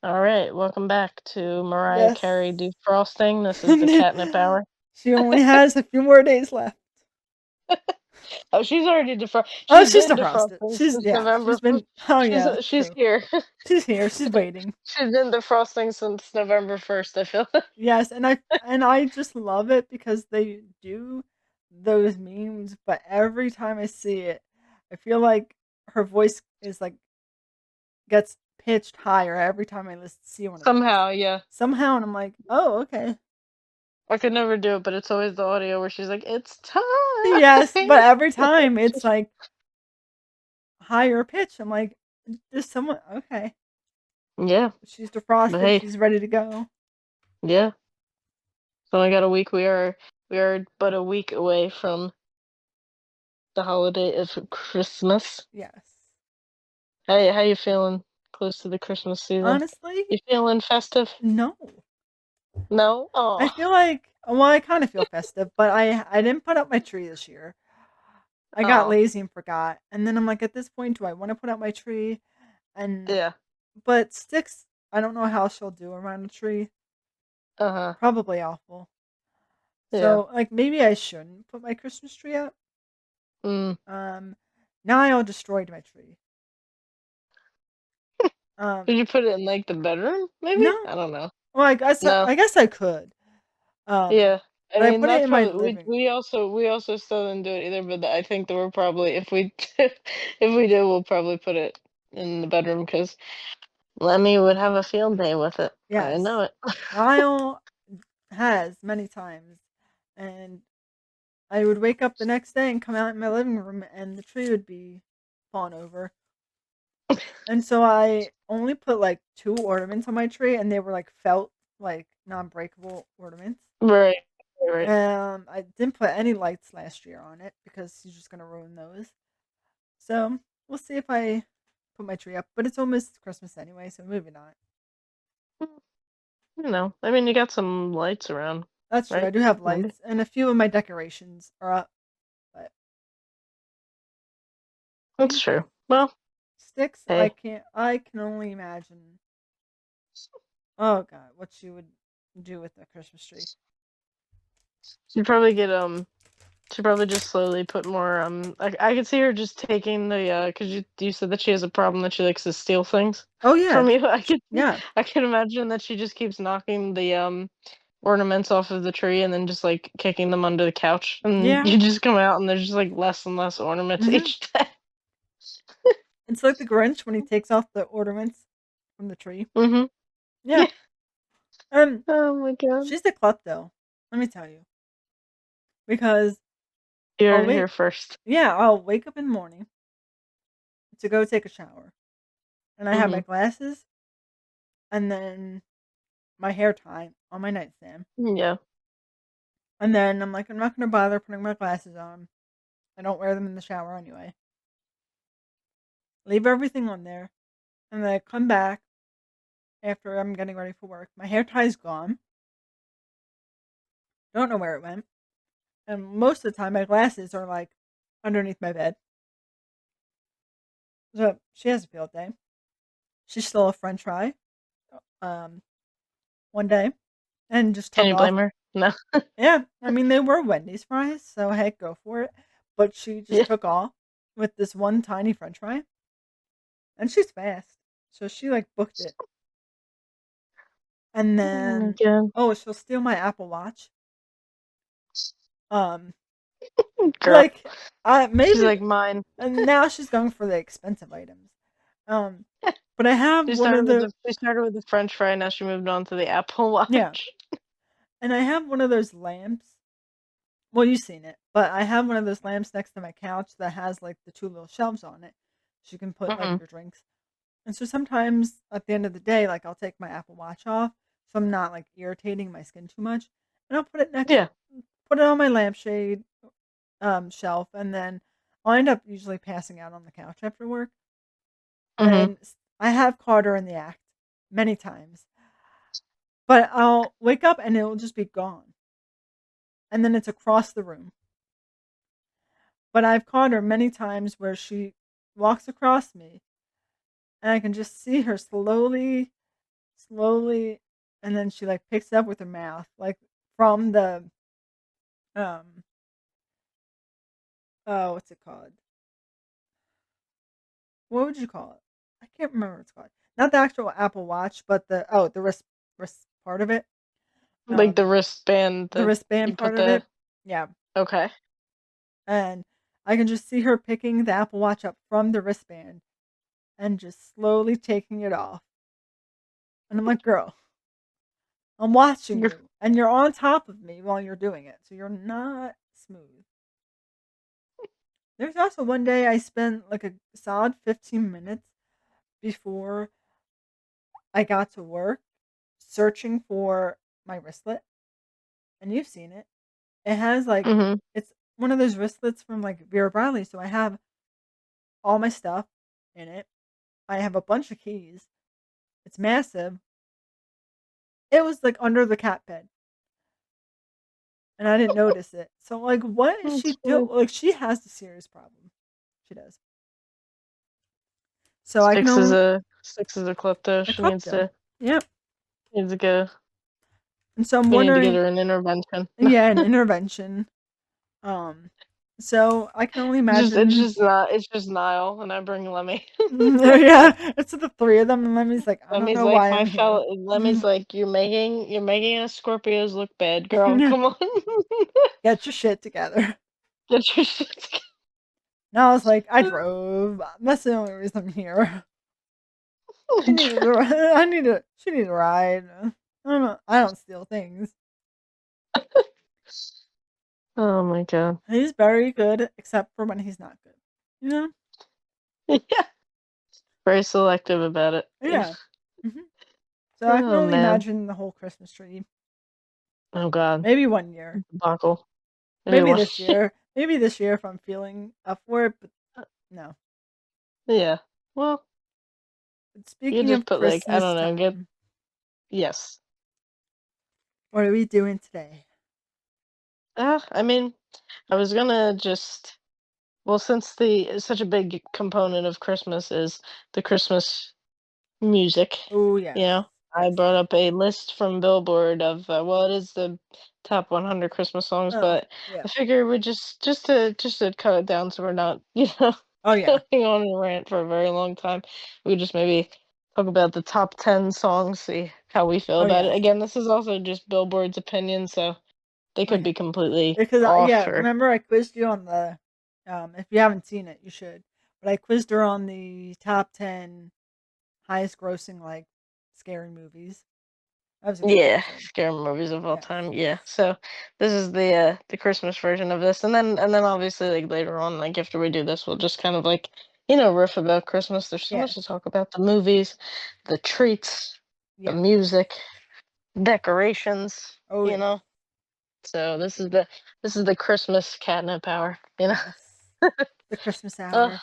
All right, welcome back to Mariah Yes. Carey defrosting. This is the catnip hour. She only has a few more days left. Oh, she's already defrosted. Oh, She's she's been defrosted. defrosting since She's November. been. Oh yeah, She's true. here. She's here. She's waiting. She's been defrosting since November 1st, I feel. Yes, and I just love it because they do those memes, but every time I see it, I feel like her voice is like gets pitched higher every time I see one of those. Somehow, yeah. Somehow, and I'm like, oh, okay. I could never do it, but it's always the audio where she's like, "It's time." Yes, but every time it's like higher pitch. I'm like, just someone okay. Yeah, She's but defrosted. hey, She's ready to go. yeah. So I got a week. We are but a week away from the holiday of Christmas. Yes. How you feeling close to the Christmas season? Honestly, You feeling festive? no. No? I Oh. feel like well, I kind of feel festive, but I didn't put up my tree this year. I got Oh. lazy and forgot. And then I'm like, at this point, do I want to put up my tree? And Yeah. but sticks, I don't know how she'll do around a tree. Uh-huh. Probably awful. Yeah. So like maybe I shouldn't put my Christmas tree up. Mm. Um, now I all destroyed my tree. Um, Did you put it in, like, the bedroom, maybe? no. I don't know. Well, I guess No. I guess I could. Yeah. I But I mean, put it that's in my probably living room. we also still didn't do it either, but I think that we're probably if we if we do, we'll probably put it in the bedroom because Lemmy would have a field day with it. I Yes. know it. Niall has many times, and I would wake up the next day and come out in my living room, and the tree would be fallen over. And so I only put like 2 ornaments on my tree, and they were like felt, like non-breakable ornaments. Right. Right. I didn't put any lights last year on it because he's just gonna ruin those. So we'll see if I put my tree up, but it's almost Christmas anyway, so maybe not. Mm, I mean, you got some lights around, That's true. I right? do have Maybe. lights, and a few of my decorations are up, but That's true. Well, sticks, I hey. can't. I can only imagine. Oh God, what she would do with the Christmas tree. She'd probably get should probably just slowly put more. I could see her just taking the because you said that she has a problem that she likes to steal things Oh yeah, from you. yeah, I can imagine that she just keeps knocking the ornaments off of the tree and then just like kicking them under the couch, and yeah. you just come out and there's just like less and less ornaments hmm each day. It's like the Grinch when he takes off the ornaments from the tree. Mm-hmm. Yeah. Yeah. Um, Oh my god. she's a klepto. Let me tell you, because You I'll heard it wake. here first. Yeah, I'll wake up in the morning to go take a shower, and I have Mm-hmm. my glasses and then my hair tie on my nightstand, Yeah. and then I'm like, I'm not gonna bother putting my glasses on. I don't wear them in the shower anyway. Leave everything on there, and then I come back after I'm getting ready for work. My hair tie's gone. Don't know where it went. And most of the time, my glasses are like underneath my bed. So she has a field day. She stole a French fry, um, one day, and just Can took you off. blame her? No. Yeah, I mean they were Wendy's fries, so heck, go for it. But she just Yeah. took off with this one tiny French fry, and she's fast, so she like booked it. And Oh my then, god. oh, she'll steal my Apple Watch. Um, Girl. like, She's maybe, like mine. and now she's going for the expensive items. Um, but I have one of the She started with the French fry, now she moved on to the Apple yeah, Watch. and I have one of those lamps. Well, you've seen it, but I have one of those lamps next to my couch that has like the 2 little shelves on it. So you can put like Mhm. your drinks. And so sometimes at the end of the day, like I'll take my Apple Watch off so I'm not like irritating my skin too much. And I'll Yeah. put it on my lampshade shelf, and then I'll end up usually passing out on the couch after work. Mhm. And I have caught her in the act many times. But I'll wake up and it'll just be gone. And then it's across the room. But I've caught her many times where she walks across me, and I can just see her slowly, slowly, and then she like picks it up with her mouth, like from the um oh, what's it called? What would you call it? I can't remember what it's called. Not the actual Apple Watch, but the wrist part of it. Like the Um, wristband the that you wristband put part of the it. Yeah, okay. and I can just see her picking the Apple Watch up from the wristband and just slowly taking it off. And I'm like, girl, I'm watching You're you, and you're on top of me while you're doing it, so you're not smooth. There's also one day I spent like a solid 15 minutes before I got to work searching for my wristlet, and you've seen it. It has like mhm. it's one of those wristlets from like Vera Bradley, so I have all my stuff in it. I have a bunch of keys. It's massive. It was like under the cat bed, and I didn't notice it. So like, what is That's she doing? funny. Like, she has a serious problem. She does. So I can Six is only a klepto. a She klepto. Yep. needs to go. And so I'm We need to get wondering, her an intervention. yeah, an intervention. Um, so I can only imagine. It's just Nile and I bring Lemmy. Yeah, it's the three of them, and Lemmy's like, I don't Lemmy's know like why my I'm here. fellow. Lemmy's like you're making us Scorpios look bad, girl. Come on, Get your shit together. get your shit together. And I was like, I drove. That's the only reason I'm here. She needed a ride. She needed a ride. I don't know. I don't steal things. Oh my god. He's very good, except for when he's not good. You know? Yeah, very selective about it. Yeah. hmm So I can Oh only man. imagine the whole Christmas tree. Oh god. Maybe one year. Debacle. Maybe Maybe one. this year. Maybe this year if I'm feeling up for it, but no. Yeah. Well, But you speaking just of put like I Christmas don't know. Get time, yes. what are we doing today? I mean, I was gonna just well, since the such a big component of Christmas is the Christmas music, Oh, you yes. know, I Yes. brought up a list from Billboard of well, it is the top 100 Christmas songs, Oh, but yeah. I figure we just to cut it down so we're not, Oh, yeah. going on a rant for a very long time. We just maybe talk about the top 10 songs, see how we feel Oh, about it. yes. Again, this is also just Billboard's opinion, so they Oh, could yeah. be completely Because off yeah, or remember I quizzed you on the if you haven't seen it, you should. But I quizzed her on the top 10 highest grossing like scary movies. That was a good yeah, episode. scary movies of all Yes. time. Yeah. So this is the Christmas version of this, and then obviously like later on, like after we do this, we'll just kind of like riff about Christmas. There's so much Yes. to talk about: the movies, the treats, the Yes. music, decorations. Oh, You yes. know. So this is the Christmas catnip hour. You know. Yes. The Christmas Uh, hour.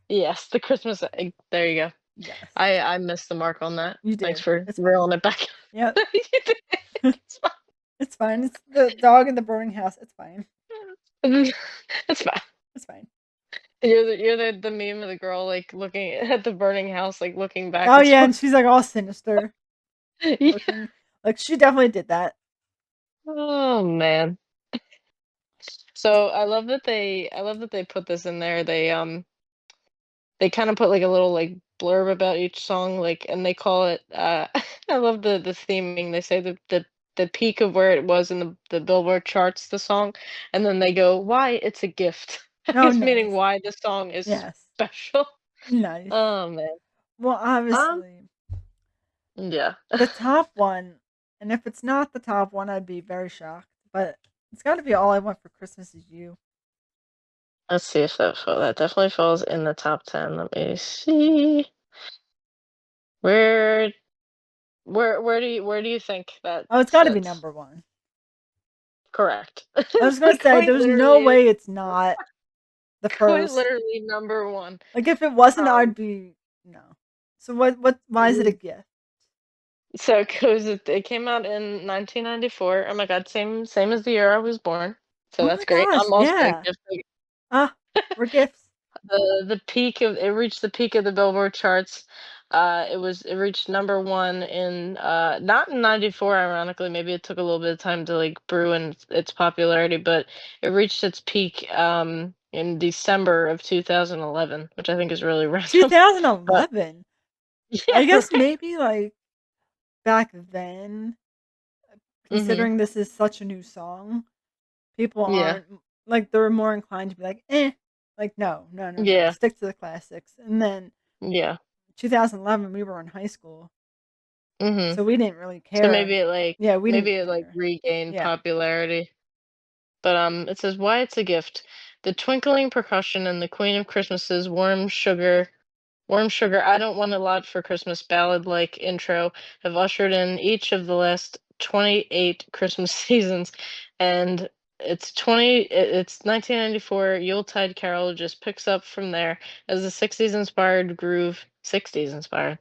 yes, the Christmas. There you go. Yes. I missed the mark on that. You Thanks did. for It's fine. reeling it back. Yep. You did. It's fine. It's fine. It's the dog in the burning house. It's fine. It's fine. It's fine. You're the meme of the girl like looking at the burning house, like looking back. Oh It's yeah, fine. and she's like all sinister Yeah. looking. Like she definitely did that. Oh man. So I love that they put this in there. They kind of put like a little like blurb about each song, like, and they call it. I love the theming. They say the peak of where it was in the Billboard charts, the song, and then they go, "Why it's a gift." I Oh, guess meaning nice. why the song is Yes. special. Nice. Oh man. Well, Um. obviously, Yeah. the top one, and if it's not the top one, I'd be very shocked. But it's got to be All I Want for Christmas Is You. Let's see if that definitely falls in the top 10. Let me see. Where where do you think that Oh, it's got to be sits? number one. Correct. I was gonna say, Quite there's no literally is way it's not the quite first. literally number one. Like if it wasn't, Um, I'd be no. So what? Why is it a mm, gift? so it came out in 1994. Oh my god, same as the year I was born. So Oh that's my great. gosh, I'm also a yeah. gift. Ah, we're gifts. The peak of it reached the peak of the Billboard charts. It reached number one in not in '94, ironically. Maybe it took a little bit of time to like brew in its popularity, but it reached its peak in December of 2011, which I think is really random. But 2011. I yeah, guess right. maybe like back then, Mhm. considering this is such a new song, people Yeah. aren't like they're more inclined to be like, eh, like no, no, no, no, Yeah. stick to the classics. And then Yeah. 2011, we were in high school, Mhm. so we didn't really So care. Yeah, we didn't maybe it like care. regained Yeah. popularity. But it says why it's a gift. The twinkling percussion and the Queen of Christmases warm sugar, I don't want a lot for Christmas ballad like intro have ushered in each of the last 28 Christmas seasons, and it's 1994 Yuletide Carol just picks up from there as the 60s inspired groove. 60s inspired.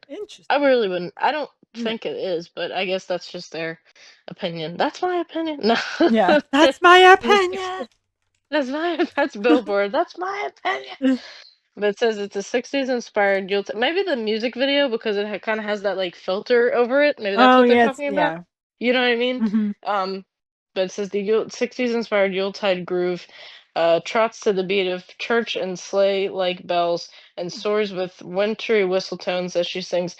I Interesting. really wouldn't. I don't No. think it is, but I guess that's just their opinion. That's my opinion. No. Yeah, that's my opinion. That's Billboard. That's my opinion. But it says it's a 60s inspired maybe the music video because it kind of has that like filter over it. Maybe that's Oh what they're yeah, it's talking about. yeah. You know what I mean? Mhm. Um, but it says the 60s inspired Yuletide groove trots to the beat of church and sleigh like bells and soars with wintry whistle tones as she sings,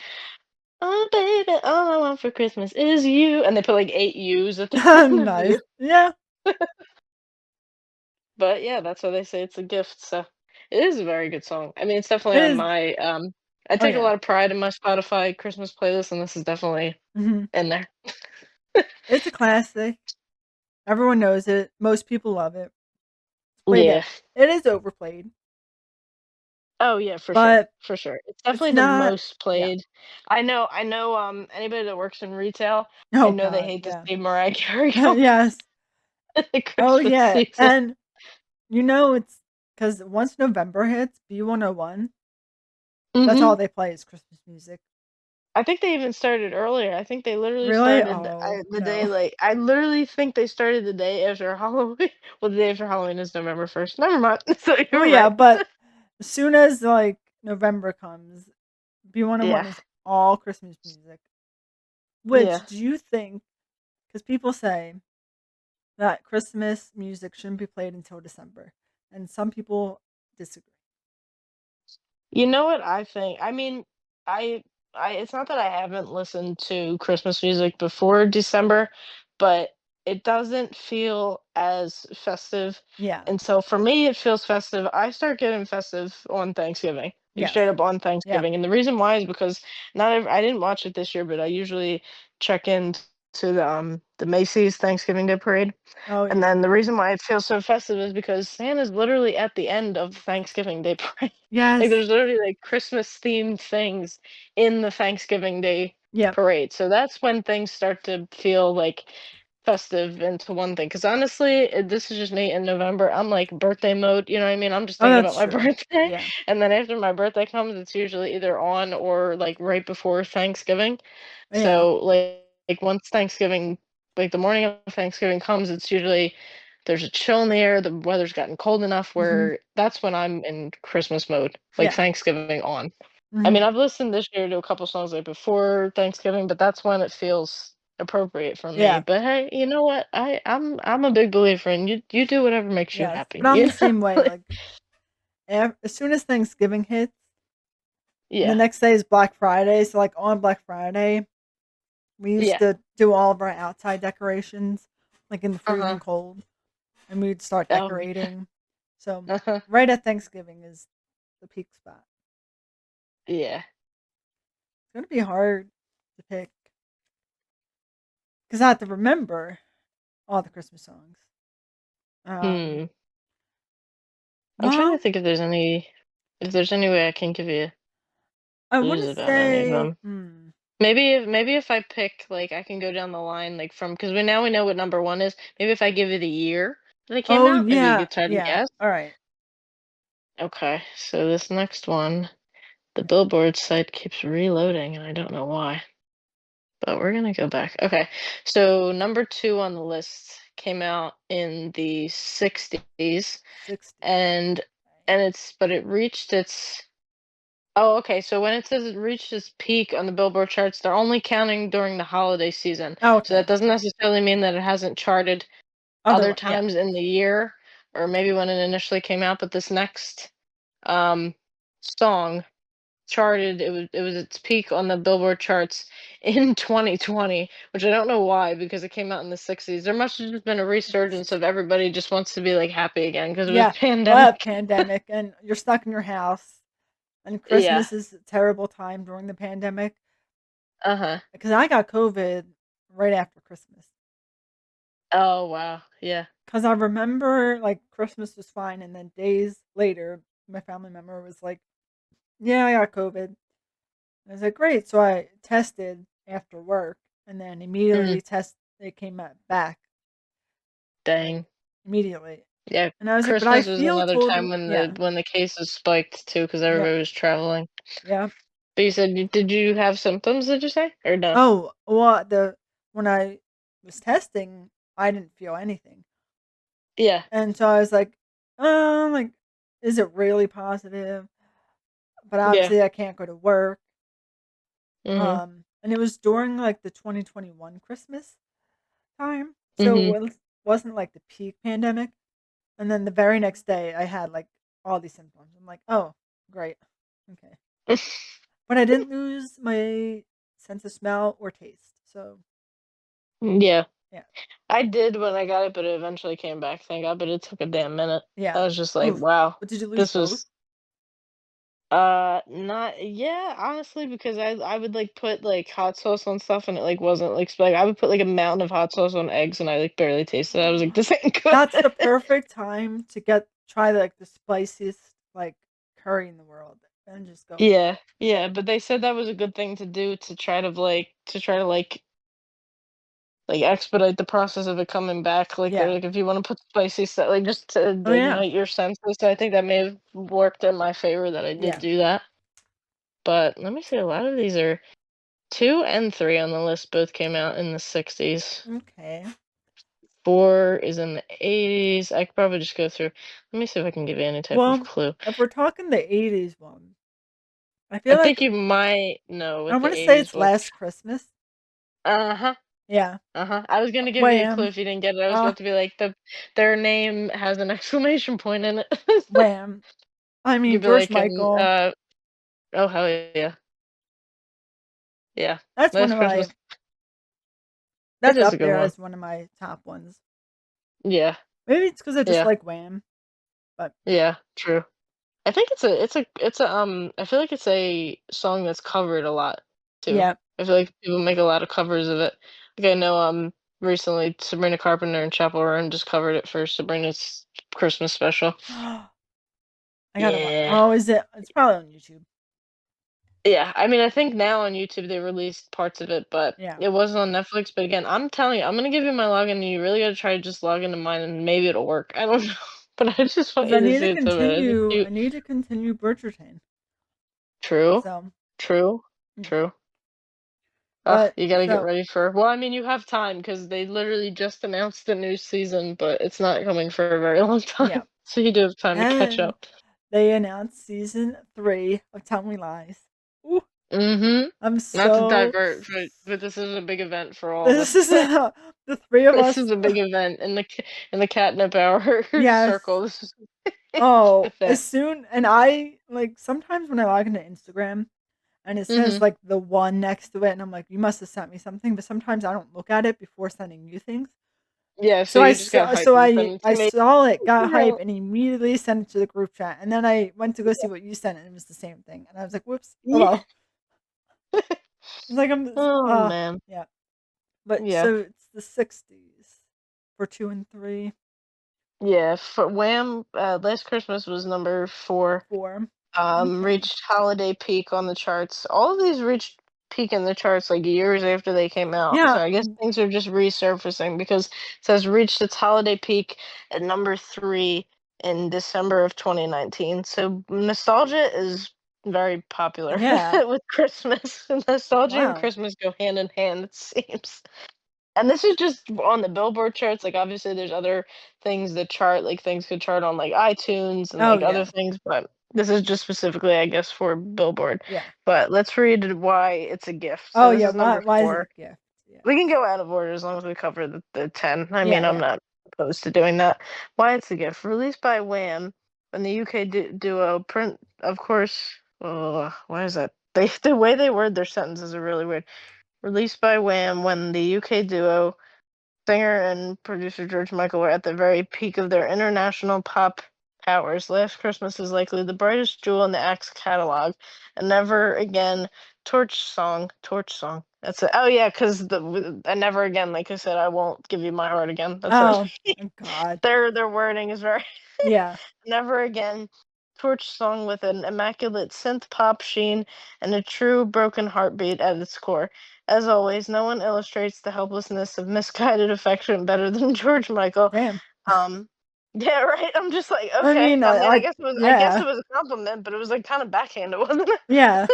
"Oh baby, all I want for Christmas is you." And they put like 8 U's at the end of Nice. you. Yeah. But yeah, that's why they say it's a gift. So it is a very good song. I mean, it's definitely It on is. my I Oh take a yeah. lot of pride in my Spotify Christmas playlist, and this is definitely Mhm. in there. It's a classic. Everyone knows it. Most people love it. It's played Yeah. it. It is overplayed, Oh yeah, for sure. but For sure. It's it's definitely the not. most Yeah. played. I know anybody that works in retail, I Oh know they god. hate to Yeah. see Mariah Carey come Yes. in the Oh Christmas yeah. season. And you know it's because once November hits, B101, that's all Mhm. they play is Christmas music. I think they even started earlier. I think they literally Really? started Oh the day no. like I literally think they started the day after Halloween. Well, the day after Halloween is November 1st. Never mind. So Well, you're yeah, right. but as soon as like November comes, B101 Yeah. is all Christmas music. Yeah. Which do you think? Because people say that Christmas music shouldn't be played until December, and some people disagree. You know what I think? I mean, I it's not that I haven't listened to Christmas music before December, but it doesn't feel as festive. Yeah. And so for me it feels festive. I start getting festive on Thanksgiving. Like Yes. straight up on Yeah. Thanksgiving. And the reason why is because I didn't watch it this year, but I usually check in to the Macy's Thanksgiving Day parade. Oh And yeah. then the reason why it feels so festive is because Santa's literally at the end of the Thanksgiving Day parade. Like, Yes. there's literally, like, Christmas-themed things in the Thanksgiving Day Yep. parade, so that's when things start to feel, like, festive into one thing. Because honestly, this is just me in November, I'm, like, birthday mode, you know what I mean? I'm just Oh, thinking about that's my true. birthday, Yeah. and then after my birthday comes, it's usually either on or, like, right before Thanksgiving. Yeah. So, once Thanksgiving like, the morning of Thanksgiving comes, it's usually there's a chill in the air, the weather's gotten cold enough Hmm. where that's when I'm in Christmas mode, like, Yeah. Thanksgiving on. I Hmm. mean, I've listened this year to a couple songs, like, before Thanksgiving, but that's when it feels appropriate for me, Yeah. but hey, you know what? I'm a big believer in you do whatever makes you Yes. happy, But I'm you the know? same way. Like Like as soon as Thanksgiving hits, and the yeah, next day is Black Friday. So like on Black Friday, we used yeah, to do all of our outside decorations, like in the uh-huh. freezing cold, and we'd start Oh, yeah, decorating. So uh-huh, right at Thanksgiving is the peak spot. yeah. It's gonna be hard to pick because I have to remember all the Christmas songs. Um, Hmm. I'm trying to well, think if there's any way I can give you I want clues to about any of say, them. Maybe if I pick like I can go down the line like from because we know what number one is. Maybe if I give you the year that it came oh out, maybe you yeah, could try to yeah. guess. All right. Okay, so this next one, the Billboard site keeps reloading and I don't know why. But we're gonna go back. Okay, so number two on the list came out in the 60s, 60s. and Okay. it reached its oh, okay. So when it says it reached its peak on the Billboard charts, they're only counting during the holiday season. So that Okay. doesn't necessarily mean that it hasn't charted other Yeah. times in the year, or maybe when it initially came out. But this next um, song charted. It was its peak on the Billboard charts in 2020, which I don't know why because it came out in the 60s. There must have just been a resurgence of everybody just wants to be like happy again because it was Yeah. Well, pandemic. pandemic, and you're stuck in your house, and Yeah. Christmas is a terrible time during the pandemic Uh huh. because I got COVID right after Christmas. Oh wow. Yeah. Because I remember like Christmas was fine, and then days later, my family member was like, "Yeah, I got COVID." And I was like, "Great!" So I tested after work, and then Mm, immediately it came back like dang. immediately, Yeah. and I was like, "But I Christmas was feel another time total." when Yeah, the cases spiked too because yeah, everybody was traveling. yeah. But you said did you have symptoms? Did you say or no? Oh, well, the when I was testing, I didn't feel anything. Yeah. And so I was like, is it really positive? But Yeah. obviously I can't go to work. Mhm. And it was during like the 2021 Christmas time. So Mhm. wasn't like the peak pandemic. And then the very next day I had like all these symptoms. I'm like, oh, great. Okay. But I didn't lose my sense of smell or taste. So Yeah. yeah. I did when I got it, but it eventually came back, thank God, but it took a damn minute. I Yeah. was just like, Oh, "Wow, but did you lose this both? was" not yeah, honestly, because I would, like, put, like, hot sauce on stuff and it, like, wasn't, like, I would put, like, a mountain of hot sauce on eggs and I, like, barely tasted it. I was like, "This ain't good." That's the perfect time to try like the spiciest like curry in the world and just go for Yeah, it. yeah, but they said that was a good thing to do to expedite the process of it coming back, like, they're Yeah. like, if you wanna put spicy stuff like, just to Oh yeah. ignite your senses, so I think that may have worked in my favor that I did Yeah. do that. But let me see, a lot of these are 2 and 3 on the list both came out in the 60s. Okay. 4 is in the 80s. I could probably just go through. Let me see if I can give you any type of Well, clue. if we're talking the 80s one, I I feel like think you might know I what the want to say 80s it's was. Last Christmas. Uh-huh. Yeah. Uh-huh. I was gonna give you a clue Wham. if you didn't get it. I was Uh about to be like, their name has an exclamation point in it. Wham. I You mean could be George like, Michael. oh hell yeah. Yeah. That's one Last of my Christmas. It that's is a up good there one. as one of my top ones. Yeah. Maybe it's because I just Yeah. like Wham. But Yeah. True. I think I feel like it's a song that's covered a lot too. yeah. I feel like people make a lot of covers of it. Like I know recently Sabrina Carpenter and Chapel Roan just covered it for Sabrina's Christmas special. I gotta Yeah. oh, is it? It's probably on YouTube. Yeah. I mean I think now on YouTube they released parts of it, but Yeah. it wasn't on Netflix. But again, I'm telling you, I'm gonna give you my login and you really gotta try to just log into mine and maybe it'll work. I don't know. But I just want Because you to see it so bad. It's I cute. need to continue Bridgerton. True. So, True. mm, True. Ugh, but you gotta get so ready for well, I mean, you have time because they literally just announced the new season, but it's not coming for a very long yeah, time. So you do have time to catch and up. they announced season 3 of Tell Me Lies. Ooh, Mhm. I'm Not to so. divert, but this is a big event for all of This us. is the three of This us. is a big event in the catnip hour Yes. circle. This is a big Oh, as event. soon and I like sometimes when I log into Instagram and it says Mhm. like the one next to it, and I'm like, you must have sent me something, but sometimes I don't look at it before sending you things. Yeah, so So I you just got saw hyped and send it I to me. saw it, got hype, Yeah. and immediately sent it to the group chat. And then I went to go see what you sent, and it was the same thing. And I was like, "Whoops, oh Yeah. well." It's like Oh man. yeah. But Yeah. so it's the 60s for 2 and 3, Yeah. For Wham, Last Christmas was number 4. 4. Okay. Reached holiday peak on the charts. All of these reached peak in the charts like years after they came out. So Yeah. I guess things are just resurfacing because it says reached its holiday peak at number 3 in December of 2019. So nostalgia is very popular Yeah. with Christmas. Nostalgia and Wow. Christmas go hand in hand, it seems. and this is just on the Billboard charts. Like, obviously, there's other things that chart. Like, things could chart on like iTunes and Oh like other yeah, things, but this is just specifically, I guess, for Billboard. yeah. But let's read why it's a gift. So Oh this yeah. is number Why is it a 4. gift? Yeah, We can go out of order as long as we cover the 10. I yeah, mean, I'm yeah. not opposed to doing that. Why it's a gift. Released by Wham and the UK duo Print, of course. Oh, why is that? The way they word their sentences are really weird. Released by Wham when the UK duo singer and producer George Michael were at the very peak of their international pop powers. Last Christmas is likely the brightest jewel in the act's catalog. And Never Again, Torch Song. That's it. Oh yeah, because and Never Again, like I said, I won't give you my heart again. That's it. Oh, oh God. Their wording is very Yeah. Never Again. Torch song with an immaculate synth pop sheen and a true broken heartbeat at its core. As always, no one illustrates the helplessness of misguided affection better than George Michael. Damn. Um, yeah, right. I'm just like, I okay. mean, I mean, I I guess yeah, it was a compliment, but it was like kind of backhanded, wasn't it? yeah.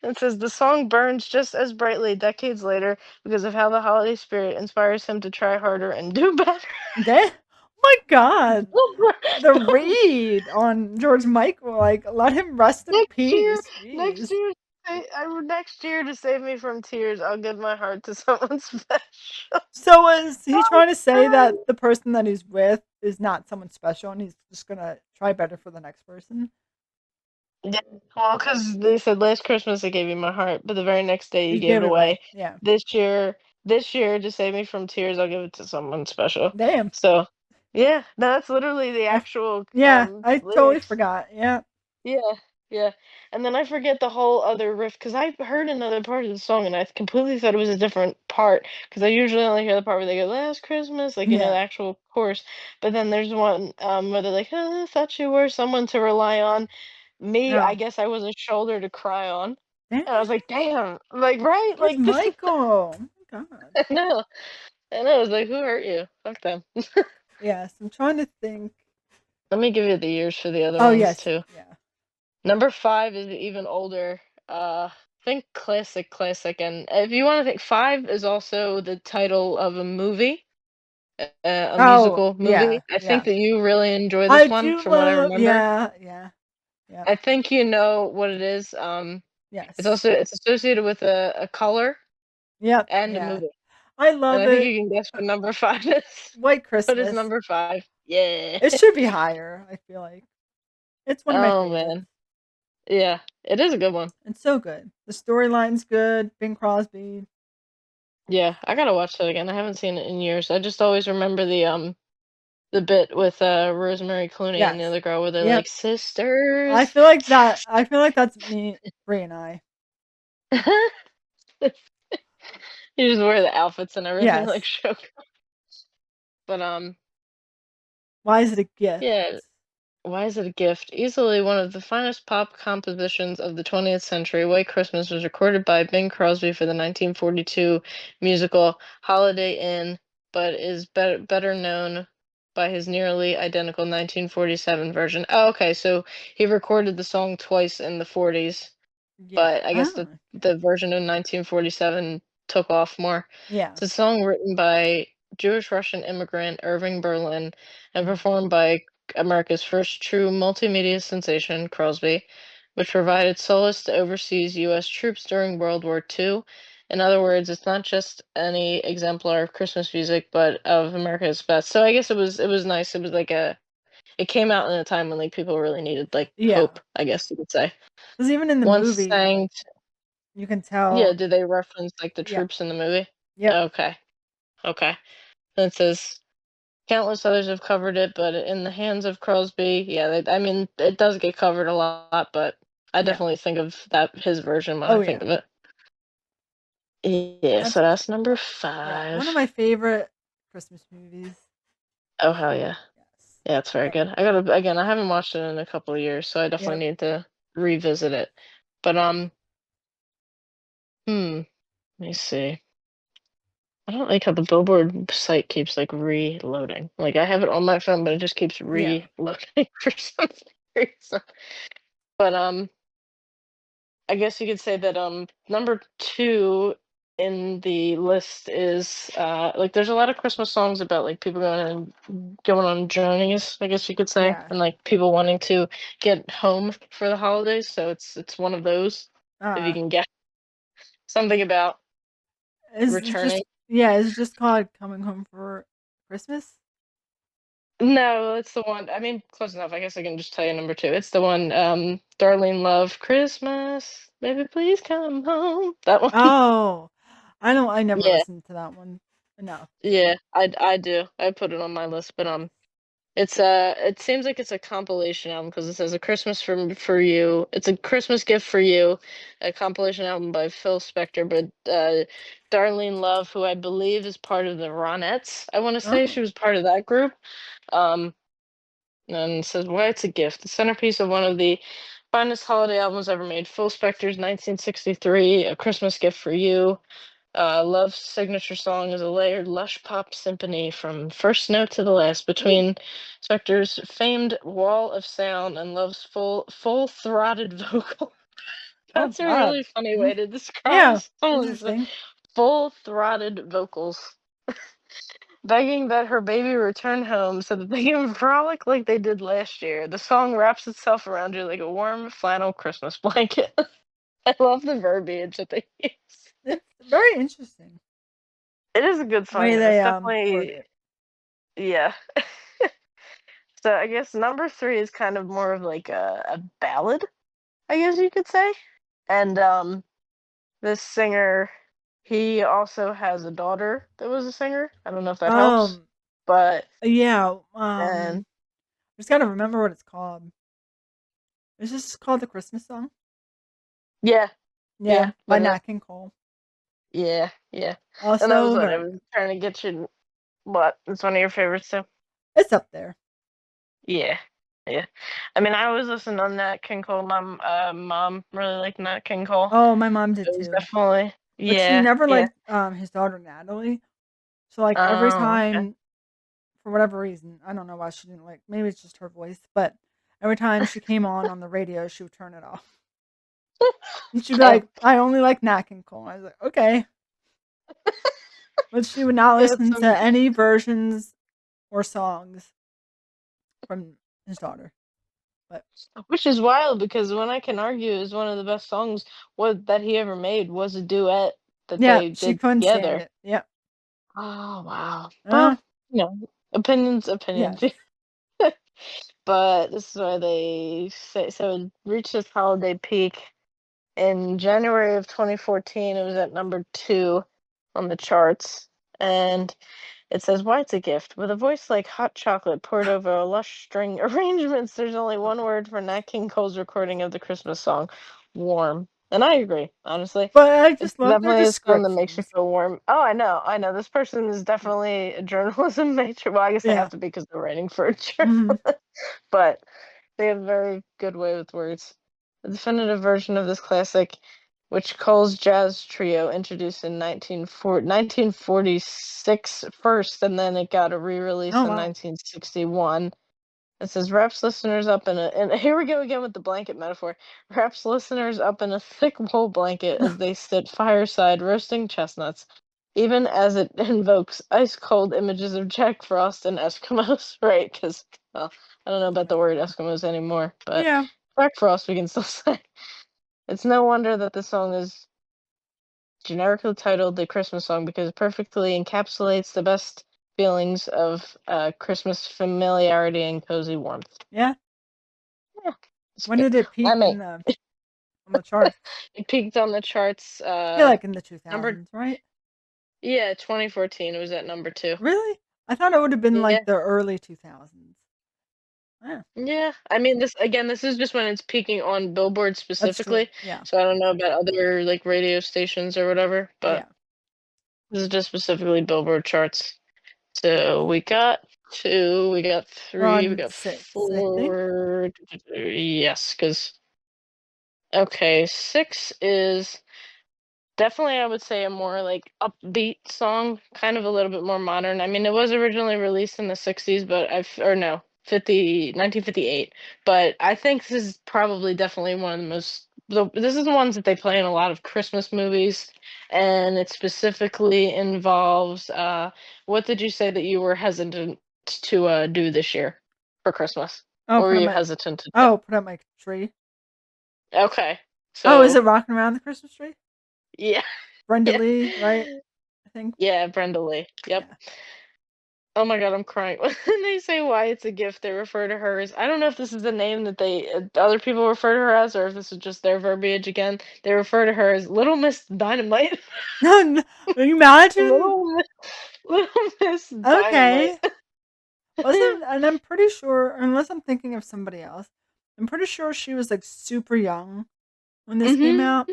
It says the song burns just as brightly decades later because of how the holiday spirit inspires him to try harder and do better. Damn. My God. The read on George Michael, like, let him rest in Next year, peace. next Jeez. year, next year to save me from tears, I'll give my heart to someone special. So is he Oh, trying to say God. that the person that he's with is not someone special and he's just gonna try better for the next person? Yeah, well, because they said last Christmas I gave you my heart, but the very next day you You gave gave it it away. away. Yeah. This year, to save me from tears, I'll give it to someone special. Damn. So, yeah, no, that's literally the I actual yeah, I totally lyrics. forgot. Yeah. Yeah, yeah. And then I forget the whole other riff because I heard another part of the song and I completely thought it was a different part because I usually only hear the part where they go "Last Christmas," like the Yeah. actual chorus. But then there's one where they're like, "Oh, I thought you were someone to rely on." Me, I No. guess I was a shoulder to cry on, Damn. and I was like, "Damn!" Like, right? George Like this. Michael. Oh my God. I know. I know. I was like, "Who hurt you? Fuck them." Yes, I'm trying to think. Let me give you the years for the other Oh ones yes. too. Yeah. Number 5 is even older. Think classic, and if you want to think, 5 is also the title of a movie, a Oh, musical yeah, movie. I think yeah. that you really enjoy I this one, do from what I love remember. yeah, yeah, yep, I think you know what it is. yes. It's associated with a color Yep, and a yeah. movie, I and love I think it. you can guess what number 5 is. White What is Christmas. number 5? Yeah. It should be higher, I feel like. It's one of my Oh favorites. man, yeah, it is a good one. It's so good. The storyline's good, Bing Crosby. Yeah, I gotta watch that again. I haven't seen it in years. I just always remember the bit with Rosemary Clooney and the Yes. other girl where they're like Yep. sisters. I feel like that's me, Brie and I. You just wear the outfits and everything like Yes. show. But Why is it a gift? yeah, why is it a gift? Easily one of the finest pop compositions of the 20th century, White Christmas was recorded by Bing Crosby for the 1942 musical Holiday Inn, but is better known by his nearly identical 1947 version. Oh, okay, so he recorded the song twice in the 40s, Yeah. but I guess Oh, the version in 1947 took off more. yeah. It's a song written by Jewish Russian immigrant Irving Berlin and Mhm. performed by America's first true multimedia sensation, Crosby, which provided solace to overseas U.S. troops during World War II. In other words, it's not just any exemplar of Christmas music, but of America's best. So I guess it was nice. It was like it came out in a time when like people really needed like Yeah. hope, I guess you could say. 'Cause even in the Once movie, sang you can Yeah, tell. did they reference, like, the Yeah. troops in the movie? Yep. Okay, okay. And it says, "Countless others have covered it, but in the hands of Crosby," yeah, I mean, it does get covered a lot, but I Yeah. definitely think of his version when I Oh, think yeah. of it. Yeah, so That's that's number yeah, 5. one of my favorite Christmas movies. Oh, hell yeah. Yes. Yeah, it's very Yeah. good. I gotta again, I haven't watched it in a couple of years, so I Yep. definitely need to revisit it. But, let me see. I don't like how the Billboard site keeps, like, reloading. Like, I have it on my phone, but it just keeps Yeah. reloading for some reason. But, I guess you could say that, number 2 in the list is like there's a lot of Christmas songs about like people going on journeys, I guess you could say, Yeah. and like people wanting to get home for the holidays. So it's one of those. If you Uh, can get something about is it returning. just yeah? Is it just called "Coming Home for Christmas"? No, it's the one. I mean, close enough. I guess I can just tell you number two. It's the one, Darlene Love, Christmas, baby, please come home. That one. Oh, I don't. I never Yeah, listened to that one enough. yeah, I do. I put it on my list, but it's it seems like it's a compilation album because it says a Christmas for you. It's a Christmas gift for you, a compilation album by Phil Spector. But Darlene Love, who I believe is part of the Ronettes, I want to say she Oh, was part of that group. Um, and it says why it's a gift, the centerpiece of one of the finest holiday albums ever made. Phil Spector's 1963, A Christmas Gift for You. Love's signature song is a layered, lush pop symphony from first note to the last ooh, between Spector's famed wall of sound and Love's full-throated vocal. oh That's a God. really funny way Mm, to describe yeah, someone's interesting. full-throated vocals. Begging that her baby return home so that they can frolic like they did last year. The song wraps itself around you like a warm flannel Christmas blanket. I love the verbiage that they use. It's very interesting It is a good the way song, though. they It's word definitely, it. yeah. So I guess number three is kind of more of like a ballad, I guess you could say. And this singer, he also has a daughter that was a singer. I don't know if that helps, Um, but yeah. and I just gotta remember what it's called. Is this called the Christmas song? yeah, yeah, Yeah, by but Nat King Cole. yeah, yeah. And that was Also what I very was good. trying to get you. What? It's one of your favorites too. It's up there. Yeah, yeah. I mean, I was listening on Nat King Cole. My mom really liked Nat King Cole. Oh, my mom did It was too, definitely, but she yeah, never yeah. liked his daughter Natalie. So like every Oh, okay. time, for whatever reason, I don't know why she didn't like. Maybe it's just her voice, but every time she came on the radio, she would turn it off, and she'd be Oh, like, "I only like Nat King Cole." I was like, "Okay," but she would not that's listen to any versions or songs from his daughter. But which is wild because when I Can Argue is one of the best songs what that he ever made was a duet that yeah, they she did couldn't stand together. it. Yeah. Oh wow. Uh, Well, opinions, opinions. yes. But this is why they say so. It reached its holiday peak in January of 2014. It was at number two on the charts, and it says, "Why it's a gift." With a voice like hot chocolate poured over a lush string arrangements, there's only one word for Nat King Cole's recording of the Christmas song: warm. And I agree, honestly. But I It's just love their definitely a song that makes you descriptions. feel warm. Oh, I know, I know. This person is definitely a journalism major. Well, I guess they have Yeah. to be because they're writing for a journal, Hmm. but they have a very good way with words. The definitive version of this classic, which Cole's jazz trio introduced in 1946 first, and then it got a re-release Oh in wow. 1961. It says wraps listeners up in a, and here we go again with the blanket metaphor. Wraps listeners up in a thick wool blanket as they sit fireside roasting chestnuts, even as it invokes ice cold images of Jack Frost and Eskimos, right? Because, well, I don't know Oh about my the word god. Eskimos anymore, but Yeah. Jack Frost we can still say. It's no wonder that the song is generically titled the Christmas song because it perfectly encapsulates the best feelings of Christmas familiarity and cozy warmth. Yeah. Yeah, it's When good. did it I peak mean, in the on the charts? it peaked on the charts. I feel like in the Number 2000s, right? yeah, 2014. It was at number two. Really? I thought it would have been Yeah, like the early 2000s. Yeah. yeah. I mean, this again. This is just when it's peaking on Billboard That's true. specifically. Yeah. So I don't know about other like radio stations or whatever, but Yeah. this is just specifically Billboard charts. Yes. So we got two, we got We're three, we on got 6, I think. four. Yes, because okay, six is definitely I would say a more like upbeat song, kind of a little bit more modern. I mean, it was originally released in the 60s, but or no, 1958. But I think this is probably definitely one of the most this is the ones that they play in a lot of Christmas movies, and it specifically involves what did you say that you were hesitant to do this year for Christmas? Oh, What were put up you my hesitant to do? put up my tree. Okay. Oh, is So it rocking around the Christmas tree? yeah. Brenda Yeah. Lee, right? I think. Yeah, Brenda Lee. Yep. Yeah. Oh my god, I'm crying. When they say why it's a gift, they refer to her as I don't know if this is the name that they other people refer to her as, or if this is just their verbiage again. They refer to her as Little Miss Dynamite. No, no, imagine. Little Miss, Little Miss Dynamite. Okay. Wasn't and I'm pretty sure, unless I'm thinking of somebody else, I'm pretty sure she was like super young when this came Mhm. out.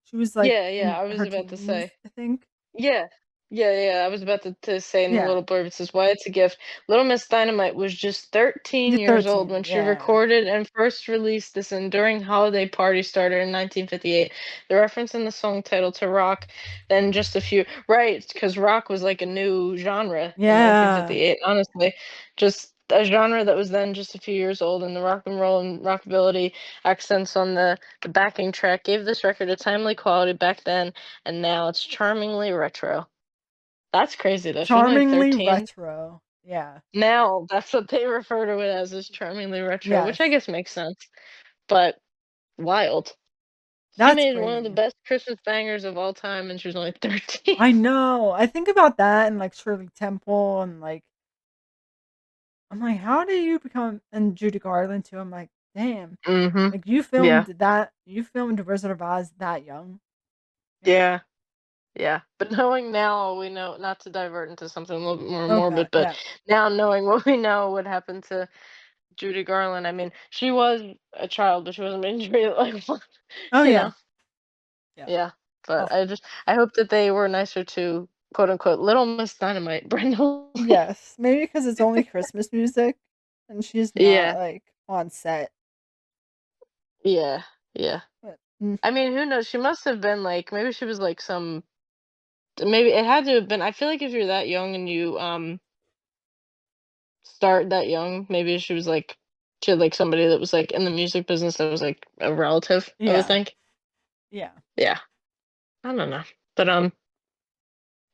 She was like Yeah, yeah. in I was her about to teens, say. I think. Yeah. Yeah, yeah, I was about to say in the Yeah. little blurb, it says, "Why it's a gift." Little Miss Dynamite was just 13 You're years old 13. when she Yeah. recorded and first released this enduring holiday party starter in 1958. The reference in the song title to rock, then just a few right, because rock was like a new genre in Yeah. 1958, honestly. Just a genre that was then just a few years old, and the rock and roll and rockabilly accents on the backing track gave this record a timely quality back then, and now it's charmingly retro. That's crazy though, she was only Charmingly 13. retro. Yeah. Now, that's what they refer to it as, is charmingly retro, which I Yes. guess makes sense, but wild. She That's made one of the crazy. best Christmas bangers of all time, and she was only 13. I know. I think about that and like Shirley Temple and like I'm like, how do you become and Judy Garland too? I'm like, damn. Mhm. Like Yeah. you filmed Wizard of Oz that young. Yeah. Yeah. But knowing now, we know not to divert into something a little bit more Okay, morbid, but yeah. now knowing what we know what happened to Judy Garland, I mean, she was a child, but she wasn't being treated like one, Oh you yeah. know? Yeah. Yeah, Oh but I hope that they were nicer to, quote, unquote, "Little Miss Dynamite," Brenda Lee. yes. Maybe because it's only Christmas music and she's not Yeah, like on set. yeah, yeah. But I mean, who knows? She must have been, like maybe she was, like, some maybe it had to have been I feel like if you're that young and you, start that young, maybe she was, like she had, like, somebody that was, like, in the music business that was, like, a relative, I would yeah. think. Yeah. Yeah, I don't know, but,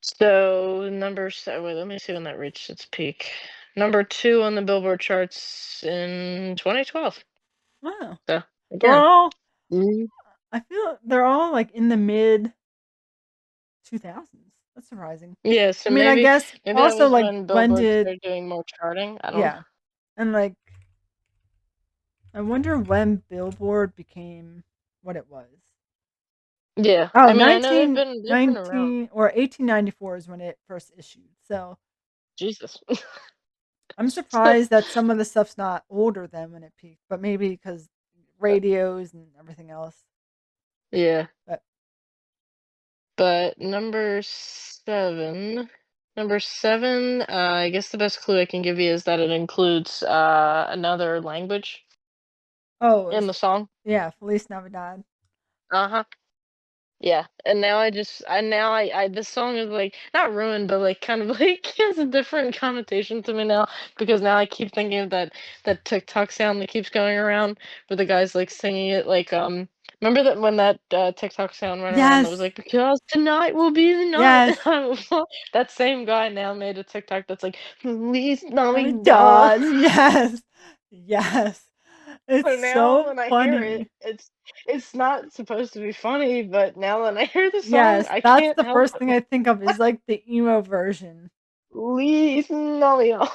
so wait, let me see when that reached its peak. Number 2 on the Billboard charts in 2012. Wow. So They're again, all mm, I feel they're all like in the mid 2000s. That's surprising. yeah. So I mean, I guess maybe that also was like when Billboard blended. started doing more charting. I don't. Yeah. And like I wonder when Billboard became what it was. Yeah, Oh, I mean, I know they've been around. 1919 or 1894 is when it first issued. So Jesus. I'm surprised that some of the stuff's not older than when it peaked, but maybe because radios and everything else. Yeah, But but number seven. I guess the best clue I can give you is that it includes another language oh, in the song. yeah, Feliz Navidad. Uh huh. Yeah, and now I this song is, like, not ruined, but, like, kind of, like, has a different connotation to me now because now I keep thinking of that TikTok sound that keeps going around where the guy's, like, singing it, like, remember that when that, TikTok sound went around that was Yes, like, "Because tonight will be the night." yes. That same guy now made a TikTok that's like, "Feliz Navidad." Navidad. Yes, yes. It's So now so when I hear it, funny. it's not supposed to be funny, but now when I hear the song, Yes, I that's can't the help first thing it. I think of is like the emo version. Please, no, yo.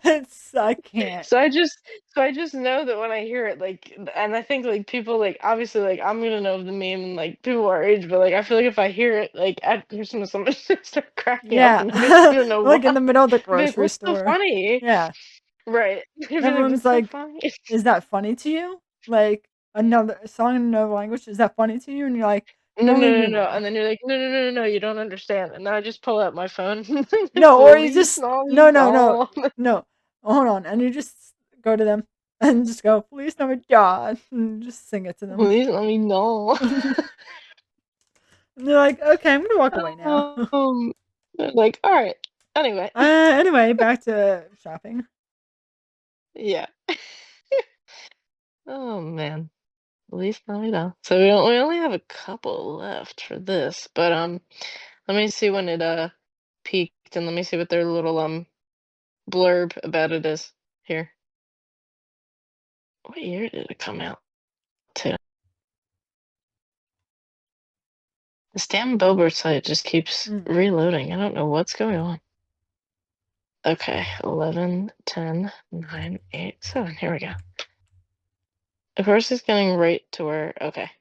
It's I can't. So I just so I just know that when I hear it, like, and I think like people like obviously like I'm gonna know the meme and like people our age, but like I feel like if I hear it like at Christmas, I'm gonna start cracking up Yeah, and nobody's gonna know like in why. the middle of the Be like, grocery what's so store. funny? Yeah, Right. Be like, everyone's what's so like, funny? "Is that funny to you?" Like another a song in another language. Is that funny to you? And you're like, No, "Tell me no, no, no. more." And then you're like, no, no, no, no, no, you don't understand. And then I just pull out my phone. No, or you Feliz just no, no, no, Navidad. no. Hold on, and you just go to them and just go, "Please, no, God," and just sing it to them. Feliz Navidad. And they're like, "Okay, I'm gonna walk away now." Um, like, all right. Anyway, Anyway, back to shopping. yeah. Oh man. Feliz Navidad. So we only have a couple left for this, but let me see when it peaked, and let me see what their little blurb about it is here. What year did it come out to? This damn Billboard site just keeps Mm. reloading. I don't know what's going on. Okay, 11, 10, 9, 8, 7. Here we go. Of course, it's getting right to where, okay.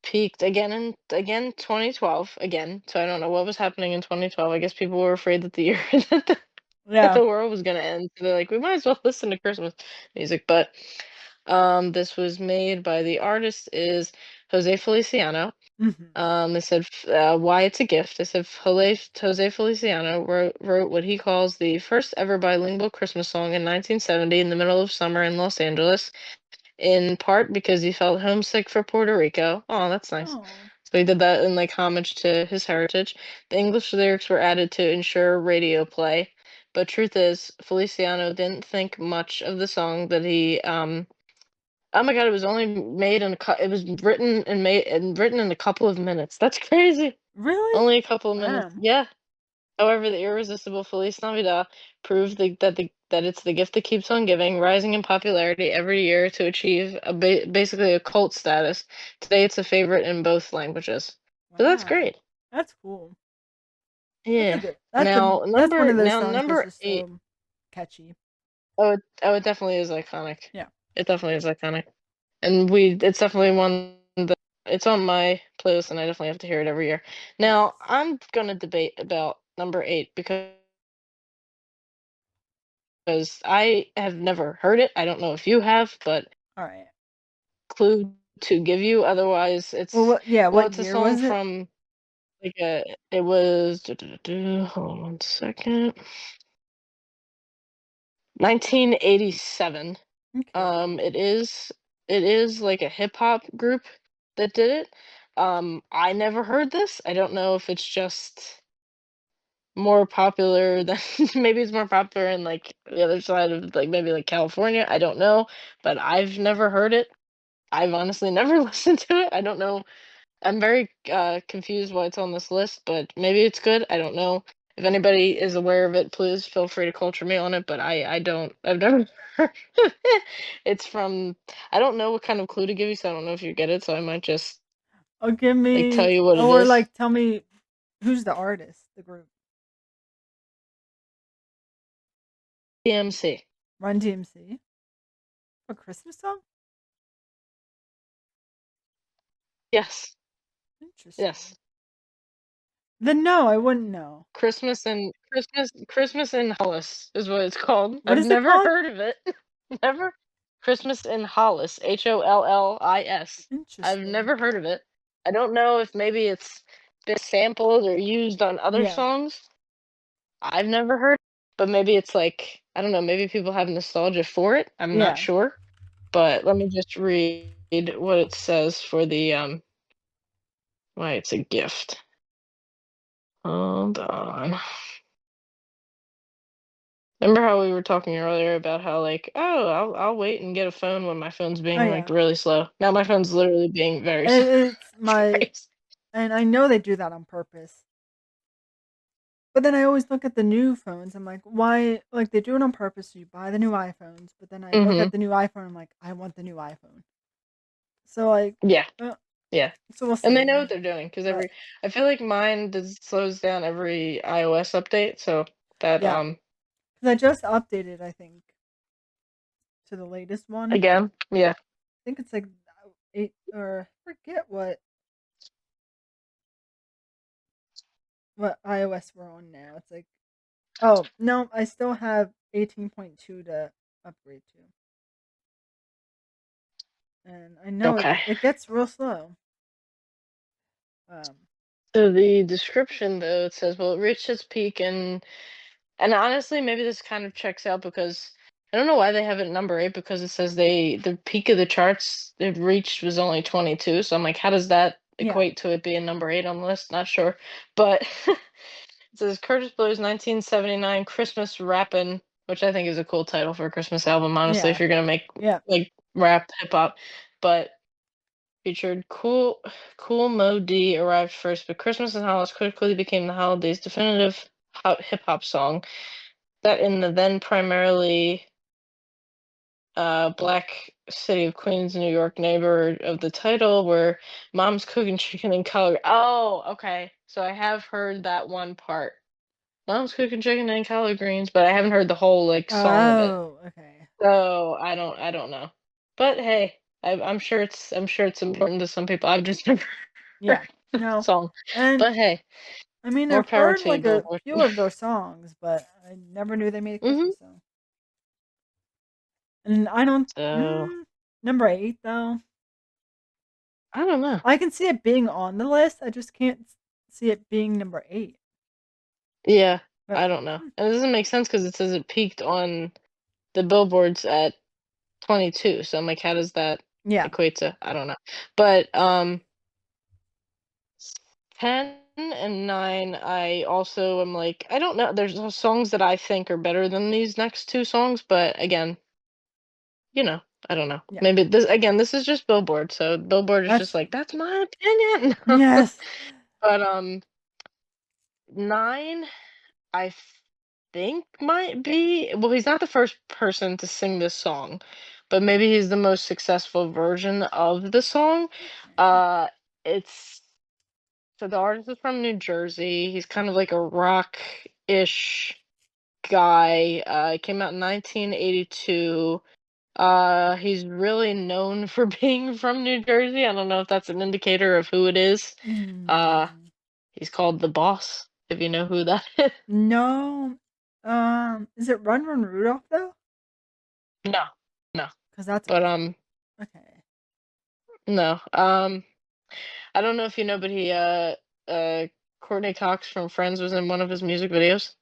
Peaked again in 2012 again. So I don't know what was happening in 2012. I guess people were afraid that the year that Yeah. the world was gonna end. So they're like, we might as well listen to Christmas music. But this was made by the artist is Jose Feliciano. Hmm. They said why it's a gift. They said Jose Feliciano wrote what he calls the first ever bilingual Christmas song in 1970 in the middle of summer in Los Angeles, in part because he felt homesick for Puerto Rico. Oh, that's nice. Oh, So he did that in like homage to his heritage. The English lyrics were added to ensure radio play, but truth is, Feliciano didn't think much of the song that he oh my god, it was only made in it was written in a couple of minutes. That's crazy. really? Only a couple of minutes. Wow. Yeah. However, the irresistible Feliz Navidad proved that it's the gift that keeps on giving, rising in popularity every year to achieve basically a cult status. Today, it's a favorite in both languages. So that's Wow. great. That's cool. That's a Yeah. good. That's one of those songs that's Number just 8. so catchy. Oh, it definitely is iconic. Yeah. It definitely is iconic, and it's definitely one that it's on my playlist, and I definitely have to hear it every year. Now, Nice. I'm gonna debate about number 8 because I have never heard it. I don't know if you have, but All right. clue to give you. Otherwise, Well, it's what? Yeah. well, What it's a year song was it? from like it was hold on one second. 1987. Okay. It is like a hip hop group that did it. I never heard this. I don't know if it's just more popular than maybe it's more popular in like the other side of like maybe like California. I don't know, but I've never heard it. I've honestly never listened to it. I don't know. I'm very confused why it's on this list, but maybe it's good. I don't know. If anybody is aware of it, please feel free to culture me on it. But I don't. I've never heard of it. It's from. I don't know what kind of clue to give you, so I don't know if you get it. So I might just Oh, give like tell me, you what it or is. like tell me who's the artist, the group. DMC. Run DMC. A Christmas song? Yes. Interesting. Yes. Then no, I wouldn't know. Christmas in Hollis is what it's called. What I've is it never called? heard of it. Never. Christmas in Hollis. Hollis. I've Interesting. never heard of it. I don't know if maybe it's been sampled or used on other Yeah. songs. I've never heard, but maybe it's like I don't know. Maybe people have nostalgia for it. I'm not Yeah. sure. But let me just read what it says for the why it's a gift. Hold on. Remember how we were talking earlier about how like, oh, I'll wait and get a phone when my phone's Oh being like yeah. really slow. Now my phone's literally being very slow. It's my, Very and I know they do that on purpose. But then I always look at the new phones. I'm like, why? Like they do it on purpose. So you buy the new iPhones, but then I look Mhm. at the new iPhone. I'm like, I want the new iPhone. So like, Yeah. uh, Yeah. so we'll And they see. know what they're doing because But I feel like mine does slows down every iOS update, so that yeah, because I just updated. I think to the latest one. again, yeah. I think it's like eight or I forget what iOS we're on now. It's like, oh no, I still have 18.2 to upgrade to, and I know Okay. it gets real slow. Um, So the description though it says, well, it reached its peak and honestly, maybe this kind of checks out because I don't know why they have it at number 8 because it says the peak of the charts it reached was only 22. So I'm like, how does that yeah, equate to it being number 8 on the list? Not sure. But it says Curtis Blow's 1979 Christmas Rappin', which I think is a cool title for a Christmas album, honestly, yeah, if you're gonna make yeah, like rap hip hop. But featured Cool Mo D arrived first, but Christmas in Hollis quickly became the holiday's definitive hip hop song. Set in the then primarily black city of Queens, New York neighborhood of the title, where mom's cooking chicken and collard. Oh, okay. So I have heard that one part. Mom's cooking chicken and collard greens, but I haven't heard the whole like song of it. Oh, okay. So I don't know. But hey, I'm sure it's important to some people. I've just never heard Yeah. the No. song. And But hey, I mean, more I've power heard to you, like a Billboard. few of their songs, but I never knew they made a hmm Christmas song. And I don't. So Number 8 though. I don't know. I can see it being on the list. I just can't see it being number 8. Yeah, But I don't know. And it doesn't make sense because it says it peaked on the billboards at 22. So I'm like, how does that yeah. equate to? I don't know. But 10 and 9, I also am like, I don't know. There's some songs that I think are better than these next two songs, but again, I don't know. Yeah. Maybe this is just Billboard. So Billboard is That's just true. like, that's my opinion. Yes. But 9 I think might be, well, he's not the first person to sing this song, but maybe he's the most successful version of the song. Okay. Uh it's so the artist is from New Jersey. He's kind of like a rock-ish guy. He came out in 1982. He's really known for being from New Jersey. I don't know if that's an indicator of who it is. Uh Mm, he's called The Boss, if you know who that is. no. Is it Run Run Rudolph though? No. No. Because that's a But good song. Okay. no. I don't know if you know, but he uh Courtney Cox from Friends was in one of his music videos.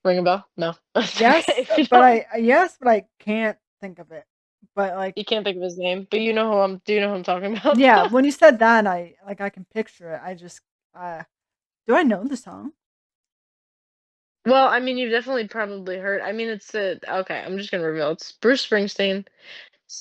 Ring a bell? No. It's okay Yes, if you but don't. I can't think of it. But like, You can't think of his name, but you know who I'm. Do you know who I'm talking about? yeah, when you said that, I can picture it. I just, uh, do I know the song? Well, I mean, you've definitely probably heard. I mean, it's okay. I'm just gonna reveal. It's Bruce Springsteen's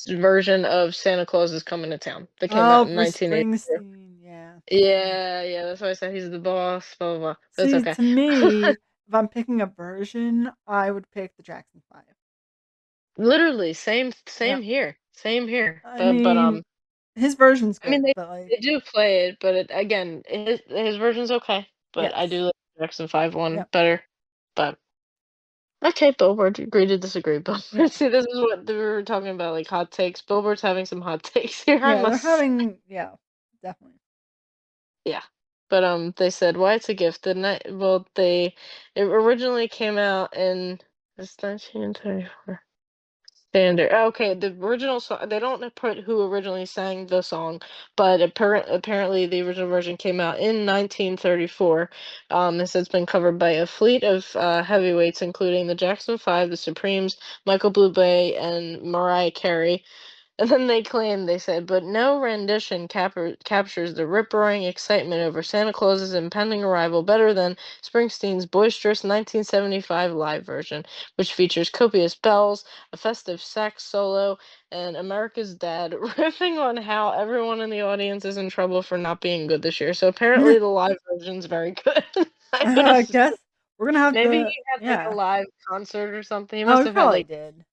version of Santa Claus is Coming to Town that came out Oh, in Bruce 1982. Springsteen. Yeah. Okay. Yeah, yeah. That's why I said he's the boss. Blah blah blah. But it's See, okay. to me, if I'm picking a version, I would pick the Jackson 5. Literally, same Yeah. same here. Same here. I But mean, his version's I mean good, they but like, they do play it, but again, his version's okay. But I yes. do like the Jackson 5 one Yep. better. But okay, Billboard, agree to disagree. Yeah. Billboard, see, this is what we were talking about, like hot takes. Billboard's having some hot takes here. I Yeah, they're must, having, yeah, definitely. yeah. But they said why it's a gift. The night, well, it originally came out in this 1934. Standard. Okay, the original song, they don't put who originally sang the song, but apparently the original version came out in 1934. This has been covered by a fleet of heavyweights, including the Jackson 5, the Supremes, Michael Bublé, and Mariah Carey. And then they said, but no rendition captures the rip-roaring excitement over Santa Claus's impending arrival better than Springsteen's boisterous 1975 live version, which features copious bells, a festive sax solo, and America's Dad riffing on how everyone in the audience is in trouble for not being good this year. So apparently the live version's very good. I would I assume. guess we're gonna have Maybe to, he had like a yeah. live concert or something. He Oh, must we have had probably like did.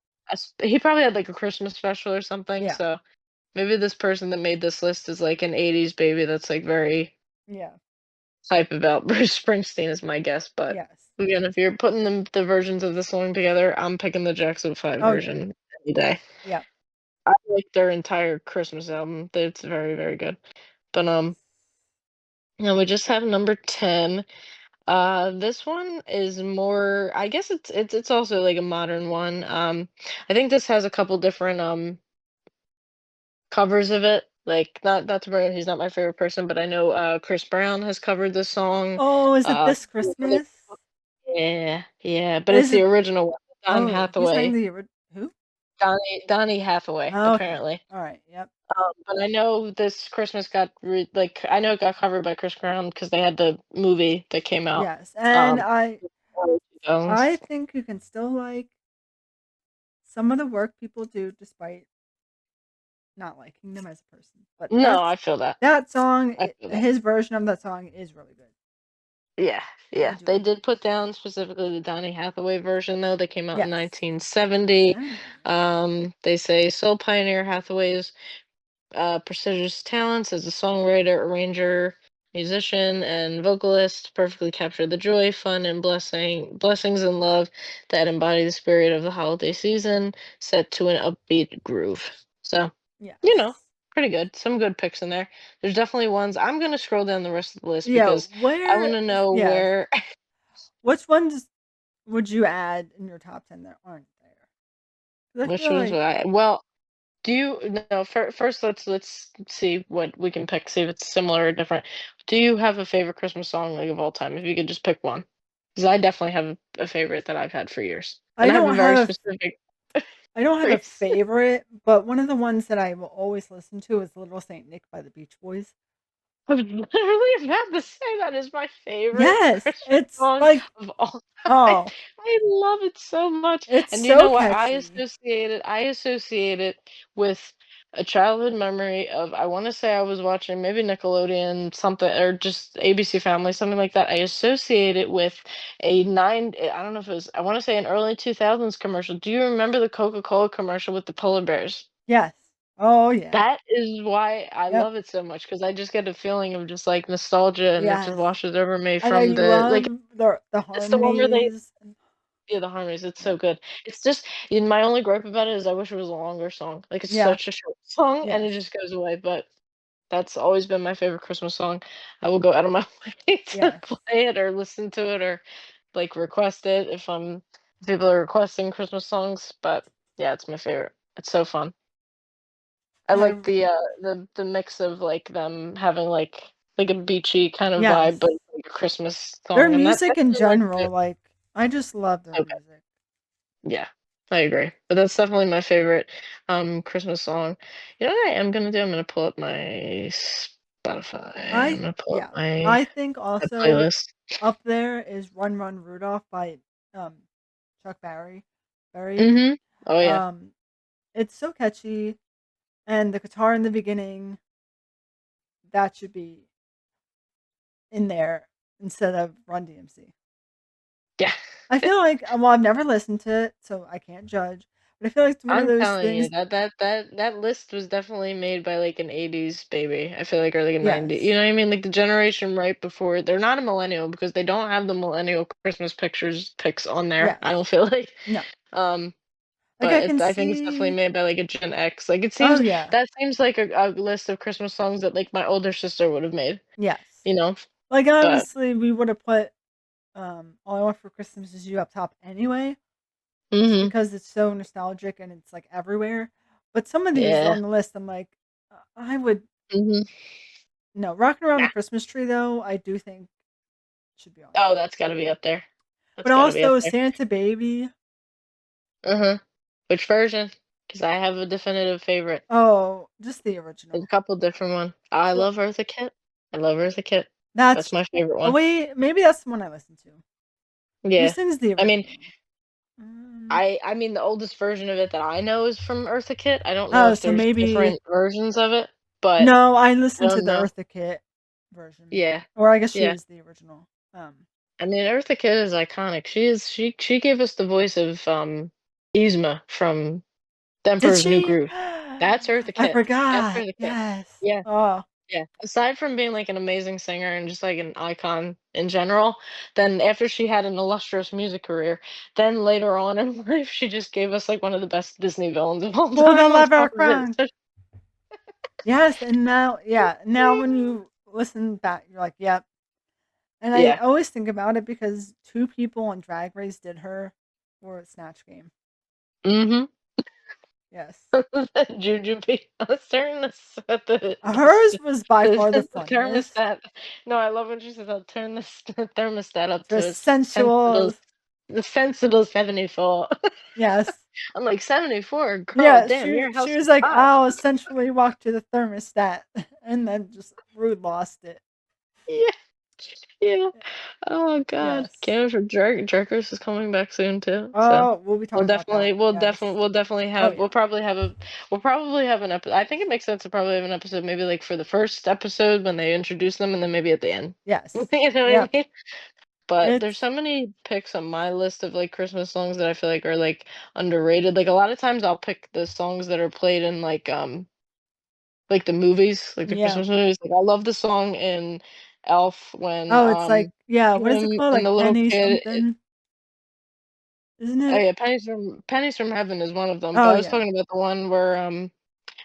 he probably had like a Christmas special or something. Yeah. So maybe this person that made this list is like an 80s baby that's like very Yeah. hype about Bruce Springsteen is my guess. But Yes. again, if you're putting the versions of the song together, I'm picking the Jackson 5 Oh yeah. version any day. Yeah. I like their entire Christmas album. It's very, very good. But now we just have number 10. This one is more, I guess it's also like a modern one. I think this has a couple different covers of it. Like not to bring he's not my favorite person, but I know Chris Brown has covered this song. Oh, is it Uh This Christmas? yeah, yeah, but it's Is the it? original one. Don Oh, he sang Hathaway. who? Donny Hathaway, Oh, okay. apparently. All right. Yep. But I know this Christmas like I know it got covered by Chris Brown because they had the movie that came out. Yes, and Um early I 2000s. think you can still like some of the work people do despite not liking them as a person. But No, I feel that. that song, I feel that. his version of that song is really good. Yeah, I yeah. do They like did it. put down specifically the Donny Hathaway version though. They came out in Yes. 1970. 70. They say soul pioneer Hathaway's prestigious talents as a songwriter, arranger, musician, and vocalist perfectly capture the joy, fun, and blessings and love that embody the spirit of the holiday season, set to an upbeat groove. So, you know, Yes. pretty good. Some good picks in there. There's definitely ones. I'm gonna scroll down the rest of the list Yeah, because I want to know yes. where Which ones would you add in your top 10 that aren't there? 'Cause I which feel ones like would I. Well, do you no? First, let's see what we can pick. See if it's similar or different. Do you have a favorite Christmas song like of all time? If you could just pick one, because I definitely have a favorite that I've had for years, I and I have a don't very have specific I don't have a reason. favorite, but one of the ones that I will always listen to is Little Saint Nick by the Beach Boys. I was literally about to say that is my favorite Yes, Christmas it's song like, of all time. oh, I love it so much. it's And you so know what? catchy. I associate it with a childhood memory of I want to say I was watching maybe Nickelodeon something or just ABC Family, something like that. I associate it with I don't know if it was I want to say an early 2000s commercial. Do you remember the Coca-Cola commercial with the polar bears? Yes. Oh, yeah. That is why I Yep. love it so much because I just get a feeling of just, like, nostalgia, and it just Yes. washes over me And I from the like, love the it's the one where they harmonies. yeah, the harmonies, it's so Yep. good. It's just my only gripe about it is I wish it was a longer song, like, it's Yeah. such a short song, and Yes. it just goes away, but that's always been my favorite Christmas song. I will go out of my way to Yes. play it or listen to it or, like, request it if people are requesting Christmas songs, but, yeah, it's my favorite. It's so fun. I I like the mix of, like, them having, like a beachy kind of vibe, but yes. like a Christmas Their song, and music that's in really nice too. general, like, I just love their Okay. music. Yeah, I agree, but that's definitely my favorite, Christmas song. You know what I am gonna do? I'm gonna pull up my Spotify. I'm I gonna pull up yeah. my I think my also playlist. up there is Run Run Rudolph by um Chuck Berry. Mhm. Oh, yeah. Um it's so catchy, and the guitar in the beginning, that should be in there instead of Run DMC. Yeah. I feel like well, I've never listened to it, so I can't judge, but I feel like it's one of I'm those telling you things. that list was definitely made by like an 80s baby. I feel like or like a 90s. You Yes. know what I mean? Like the generation right before. They're not a millennial because they don't have the millennial Christmas pictures pics on there. Yes. I don't feel like. No. Um Like but I can I think it's definitely see. made by like a Gen X. Like Oh yeah. that seems like a list of Christmas songs that like my older sister would have made, Yes. you know? Like But obviously we would have put All I Want for Christmas Is You up top anyway, just mhm. because it's so nostalgic and it's like everywhere. But some of these Yeah. on the list, I'm like, I would Mhm. no. Rocking Around the Christmas Tree though, I do think should be on Oh, there. that's got to be up there. That's But got to be up also there. Santa Baby. Uh-huh. Which version? Because I have a definitive favorite. Oh, just the There's a original. couple different one. I Well, love Eartha Kitt. I love Eartha Kitt. That's that's my favorite oh one. wait, maybe that's the one I listen to. Who Yeah. sings the I mean, original? I mean the oldest version of it that I know is from Eartha Kitt. I don't know Oh, if so there's maybe different versions of it, but no. I I listened to don't the know. Eartha Kitt version, Yeah. or I guess she Yeah. is the original. I mean Eartha Kitt is iconic. She gave us the voice of Yzma from The Did Emperor's New she? Groove. That's Eartha I Kitt. That's forgot. Eartha Kitt. Yes. Yeah. Oh, Yeah, aside from being, like, an amazing singer and just, like, an icon in general, then after she had an illustrious music career, then later on in life, she just gave us, like, one of the best Disney villains of all pull the time on lever, top of it, crown. so Yes, and now, yeah, now when you listen back, you're like, yep. And I Yeah. always think about it because two people on Drag Race did her for Snatch Game. Mhm. Yes. Juju beat us during Hers was by far the the funniest. thermostat. No, I love when she says, "I'll turn this thermostat up The to a sensible sensual. the sensible 74." Yes. I'm like, "74? Girl, Yeah, damn, your she house was is like, hot." I'll essentially walk to the thermostat and then just rude lost it. Yeah. Yeah. Oh god. Yes. Cannon for Jerkers is coming back soon too. So Oh, we'll be talking about that. Yes. Oh yeah. we'll probably have an episode. I think it makes sense to probably have an episode maybe like for the first episode when they introduce them and then maybe at the end. Yes. You know what I Yep. mean? But there's It's so many picks on my list of like Christmas songs that I feel like are like underrated. Like a lot of times I'll pick the songs that are played in like the movies, like the yeah. Christmas movies. Like I love the song in Elf when Oh, it's like yeah, what is it him called? and Like the little Penny kid. something, isn't Oh it? yeah, Pennies from Heaven is one of them. But Oh I was yeah. talking about the one where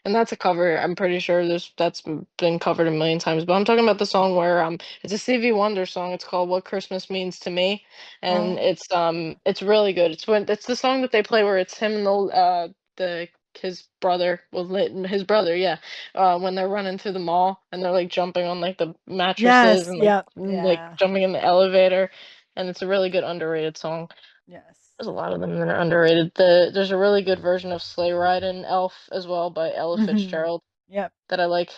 and that's a cover. I'm pretty sure been covered a million times. But I'm talking about the song where it's a Stevie Wonder song. It's called "What Christmas Means to Me," and Oh it's really good. It's the song that they play where it's him and the his brother, his brother, yeah, when they're running through the mall and they're like jumping on like the mattresses yes. and Yep. like Yeah. jumping in the elevator, and it's a really good underrated song. Yes. There's a lot of them that are underrated. There's a really good version of Sleigh Ride in Elf as well by Ella Mhm. Fitzgerald Yep. that I like.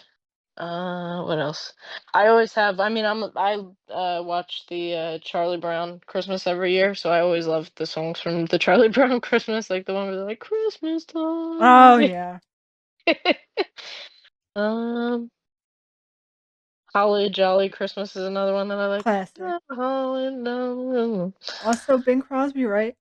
What else? I always have. I mean, I watch the Charlie Brown Christmas every year, so I always love the songs from the Charlie Brown Christmas, like the one where they're like Christmas Oh time. yeah. um, Holly Jolly Christmas is another one that I like. Classic. Holly Jolly. Also Bing Crosby, right?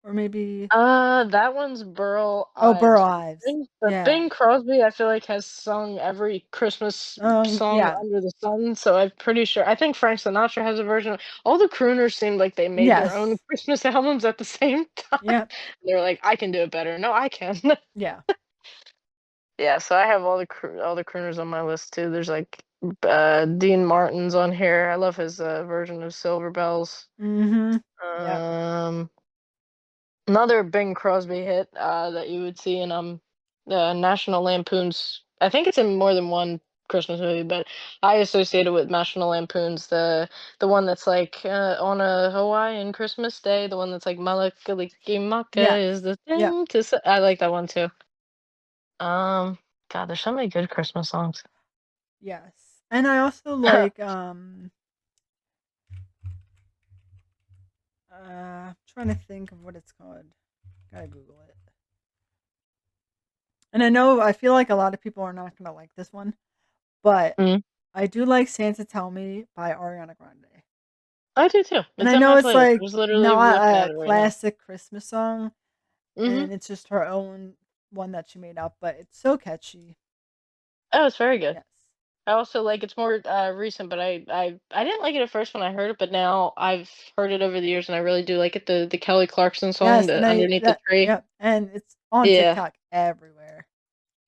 Or maybe That one's Burl oh, Burl Ives. Ives. But Yeah. Bing Crosby, I feel like has sung every Christmas song Yeah. under the sun. So I'm pretty sure. I think Frank Sinatra has a version. All the crooners seemed like they made their own Yes. Christmas albums at the same time. Yep. They're like, I can do it better. No, I can. Yeah. Yeah. So I have all the crooners on my list too. There's like Dean Martin's on here. I love his version of Silver Bells. Mhm. Yep. Um. Another Bing Crosby hit, that you would see in, National Lampoon's. I think it's in more than one Christmas movie, but I associate it with National Lampoon's, the one that's like, on a Hawaiian Christmas day, the one that's like, "Mele Kalikimaka Yes. is the Yep. thing to say." I like that one too. Um, God, there's so many good Christmas songs. Yes. And I also like trying to think of what it's called. Gotta Google it. And I know I feel like a lot of people are not gonna like this one, but Mhm. I do like Santa Tell Me by Ariana Grande. I do too. And It's I on know my it's playlist. I like was literally looking not at a it right now. classic Christmas song Mhm. and it's just her own one that she made up, but it's so catchy. Oh, it's very good. Yes. I also like it's more recent, but I didn't like it at first when I heard it, but now I've heard it over the years and I really do like it. The Kelly Clarkson song, Yes, and the I Underneath the that Tree. yep, and it's on Yeah, TikTok everywhere.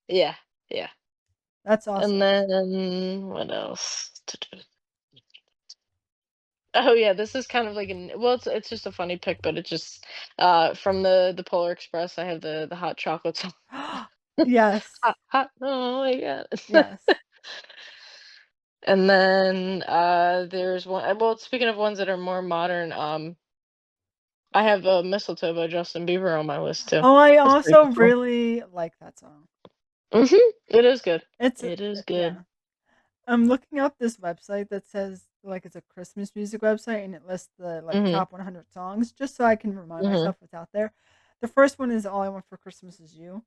yeah, yeah. That's And awesome. then what else? Oh yeah, this is kind of like it's just a funny pick, but it's just from the Polar Express. I have the hot chocolate song. Yes. Hot, oh my god. Yes. And then there's one. Well, speaking of ones that are more modern, I have Mistletoe by Justin Bieber on my list too. Oh, I That's pretty also cool. really like that song. It is good. It's It is good. yeah. I'm looking up this website that says like it's a Christmas music website and it lists the like Mhm. top 100 songs just so I can remind Mhm. myself what's out there. The first one is All I Want for Christmas Is You.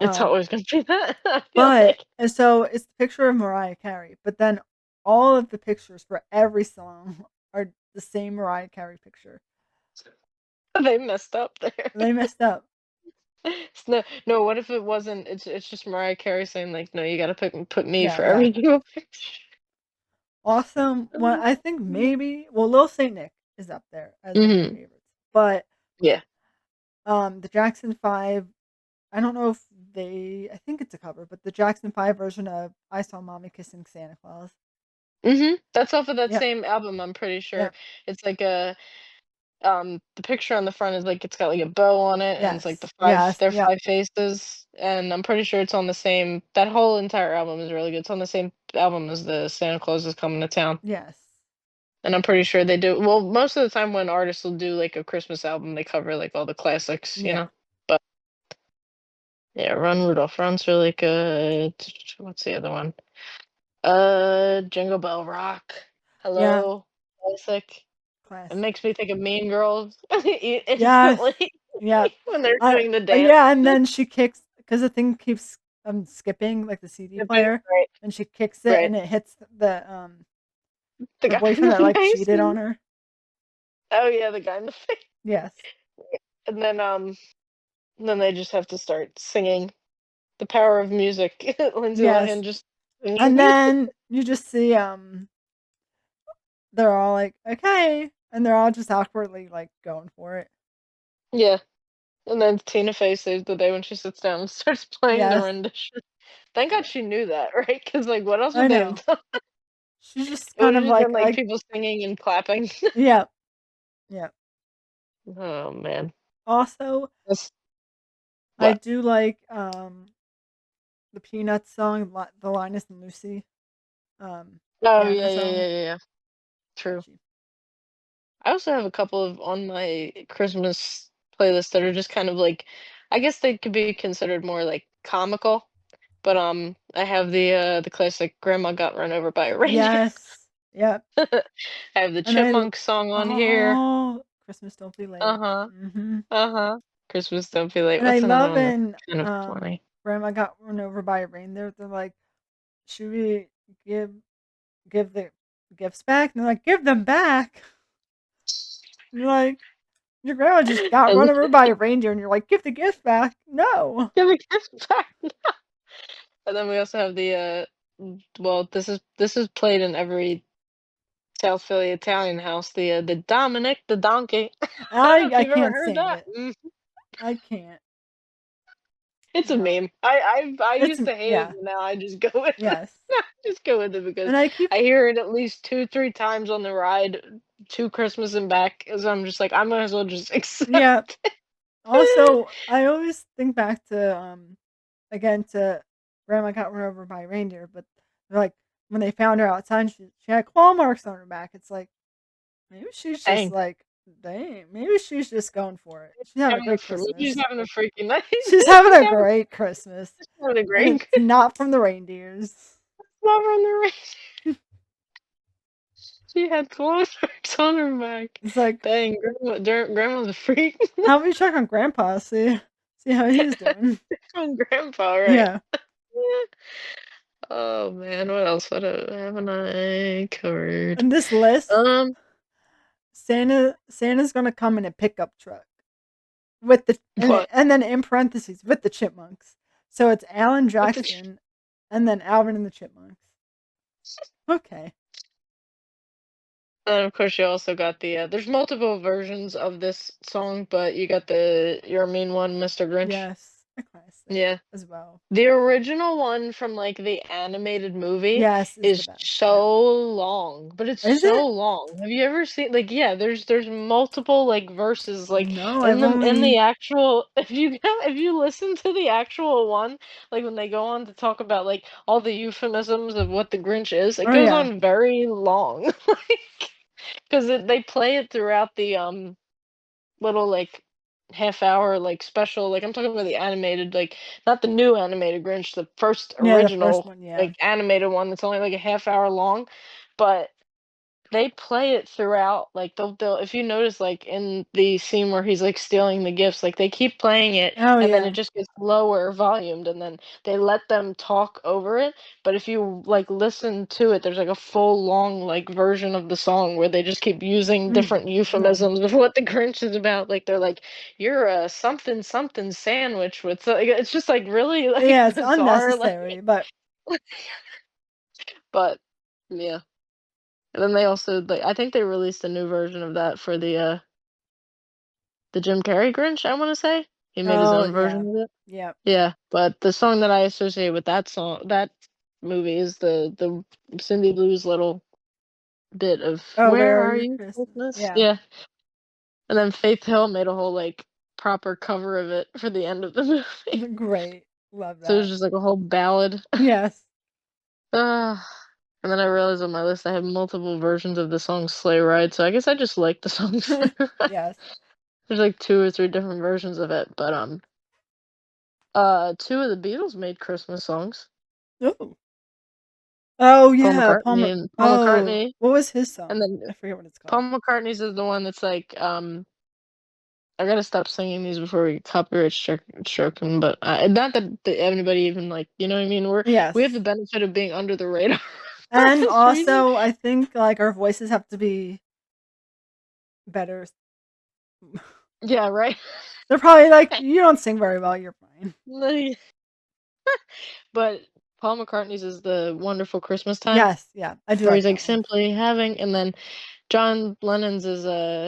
It's Um, always gonna be that. I feel but like. and so it's the picture of Mariah Carey, but then all of the pictures for every song are the same Mariah Carey picture. They messed up there. They messed up. No, no. What if it wasn't? It's just Mariah Carey saying like, "No, you gotta put me Yeah, for yeah. every single picture." Awesome. Well, I think maybe well, Lil Saint Nick is up there as one of my Mhm. favorites. But Yeah. the Jackson 5, I don't know if I think it's a cover, but the Jackson 5 version of I Saw Mommy Kissing Santa Claus. That's off of that Yep. same album. I'm pretty sure. Yep. It's like a the picture on the front is like it's got like a bow on it and it's like Yes. Yes. their Yep. five faces, and I'm pretty sure it's on the same. That whole entire album is really good. It's on the same album as the Santa Claus is Coming to Town, Yes. and I'm pretty sure they do. Well, most of the time when artists will do like a Christmas album, they cover like all the classics, you Yeah. know. But yeah, Run Rudolph Run's really good. What's the other one? Jingle Bell Rock. Yeah, Hello, classic. It classic. makes me think of Mean Girls Yes. instantly Yeah. when they're doing the dance. Yeah, and then she kicks because the thing keeps, skipping, like, the CD Skipping, player, right, and she kicks it, right. and it hits The the guy in boyfriend that, the like, face. cheated on her. Oh yeah, the guy in the face. Yes. And then they just have to start singing The Power of Music. Lindsay Yes. Lohan just And singing. then you just see, they're all like, "Okay," and they're all just awkwardly, like, going for it. Yeah. And then Tina Fey saves the day when she sits down and starts playing the Yes. rendition. Thank God Yeah. she knew that, right? Because like, what else I would they have know. done? She's just It would kind have of just been like like people singing and clapping. yeah, yeah. Oh man. Also, That's I what? do like, the Peanuts song, the Linus and Lucy, Oh piano yeah, yeah, song. yeah, yeah, yeah. True. Catchy. I also have a couple of on my Christmas playlist that are just kind of like, I guess they could be considered more like comical. But I have the classic "Grandma Got Run Over by a Reindeer." Yes. Yep. I have the And I l Chipmunk song on here. oh, Christmas Don't Be Late. Uh-huh. Mhm. Uh-huh. Christmas Don't Be Late. And I What's another love one that's in, kind of funny? Grandma Got Run Over by a Reindeer, they're like, "Should we give give the gifts back?" And they're like, "Give them back?" And you're like, "Your grandma just got And run over by a reindeer," and you're like, "Give the gifts back." No. give a gift back. And then we also have well, this is played in every South Philly Italian house, the Dominic the Donkey. I don't know if I you've ever can't heard sing that. it. I can't. It's a No. meme. I It's used to hate it, yeah. but now I just go with it. Yes. I just go with it because And I keep I hear it at least 2, 3 times on the ride to Christmas and back, so I'm just like, I might as well just yeah. accept it. Also, I always think back to, again, to Grandma Got Run Over by a Reindeer, but they're like, when they found her outside, she had claw marks on her back. It's like, maybe she's just Dang. like, dang, maybe she's just going for it. She's having a great She's Christmas. having a freaking night. She's having a great Christmas, She's having a and great it's not from the reindeers. love on the race. She had claw marks on her back. It's like, Dang, grandma's a freak. how about we check on Grandpa, see how he's doing? From grandpa, right? Yeah, Oh man, what else? Haven't I covered? and this list, Um, Santa's gonna come in a pickup truck with the what? and then in parentheses with the chipmunks. So it's Alan What the Jackson, and then Alvin and the Chipmunks. Okay. And of course, you also got there's multiple versions of this song, but you got the Your Mean One, Mr. Grinch. Yes, a classic Yeah. as well. The original one from, like, the animated movie Yes, is the is best. Yeah. so long, but it's Is so it? long. Have you ever seen like, yeah, there's multiple, like, verses, like, No, in I've the only. actual if you listen to the actual one, like, when they go on to talk about, like, all the euphemisms of what the Grinch is, it Oh goes yeah. on very long, like, 'cause they play it throughout the, little, like, half hour, like, special, like, I'm talking about the animated, like, not the new animated Grinch, the first Yeah, the first original, one. Yeah. like, animated one that's only, like, a half hour long, but they play it throughout, like, they'll if you notice, like, in the scene where he's, like, stealing the gifts, like, they keep playing it, Oh and then it yeah. just gets lower volumed, and then they let them talk over it, but if you, like, listen to it, there's, like, a full long, like, version of the song where they just keep using Mm, different no. euphemisms of what the Grinch is about, like, they're like, "You're a something something sandwich with" like, it's just, like, really, like, Yeah, it's bizarre, like unnecessary, but but yeah. And then they also, like, I think they released a new version of that for the Jim Carrey Grinch, I wanna say. He made his oh own yeah. version of it. Yeah. Yeah, but the song that I associate with that movie is the Cindy Lou's little bit of Oh, "Where where are are you, you, Christmas? Christmas?" Yeah. Yeah, and then Faith Hill made a whole, like, proper cover of it for the end of the movie. Great. Love So it was that. just like a whole ballad. Yes. Ugh, and then I realized on my list I have multiple versions of the song "Sleigh Ride," so I guess I just like the song "Sleigh Ride." Yes. There's, like, 2 or 3 different versions of it, but, 2 of the Beatles made Christmas songs. Ooh. Oh Paul yeah, McCartney and Paul Oh, McCartney, what was his and song? then I forget what it's Paul called. McCartney's is the one that's like, I gotta stop singing these before we copyright strike 'em, but, not that anybody even, like, you know what I mean? We have the Yes. benefit of being under the radar for And this reason. also, I think, like, our voices have to be better. Yeah, right? They're probably like, "You don't sing very well, you're fine." Like, but Paul McCartney's is the Wonderful Christmas Time, Yes, yeah, I do where like he's, like, that one. simply having, and then John Lennon's is,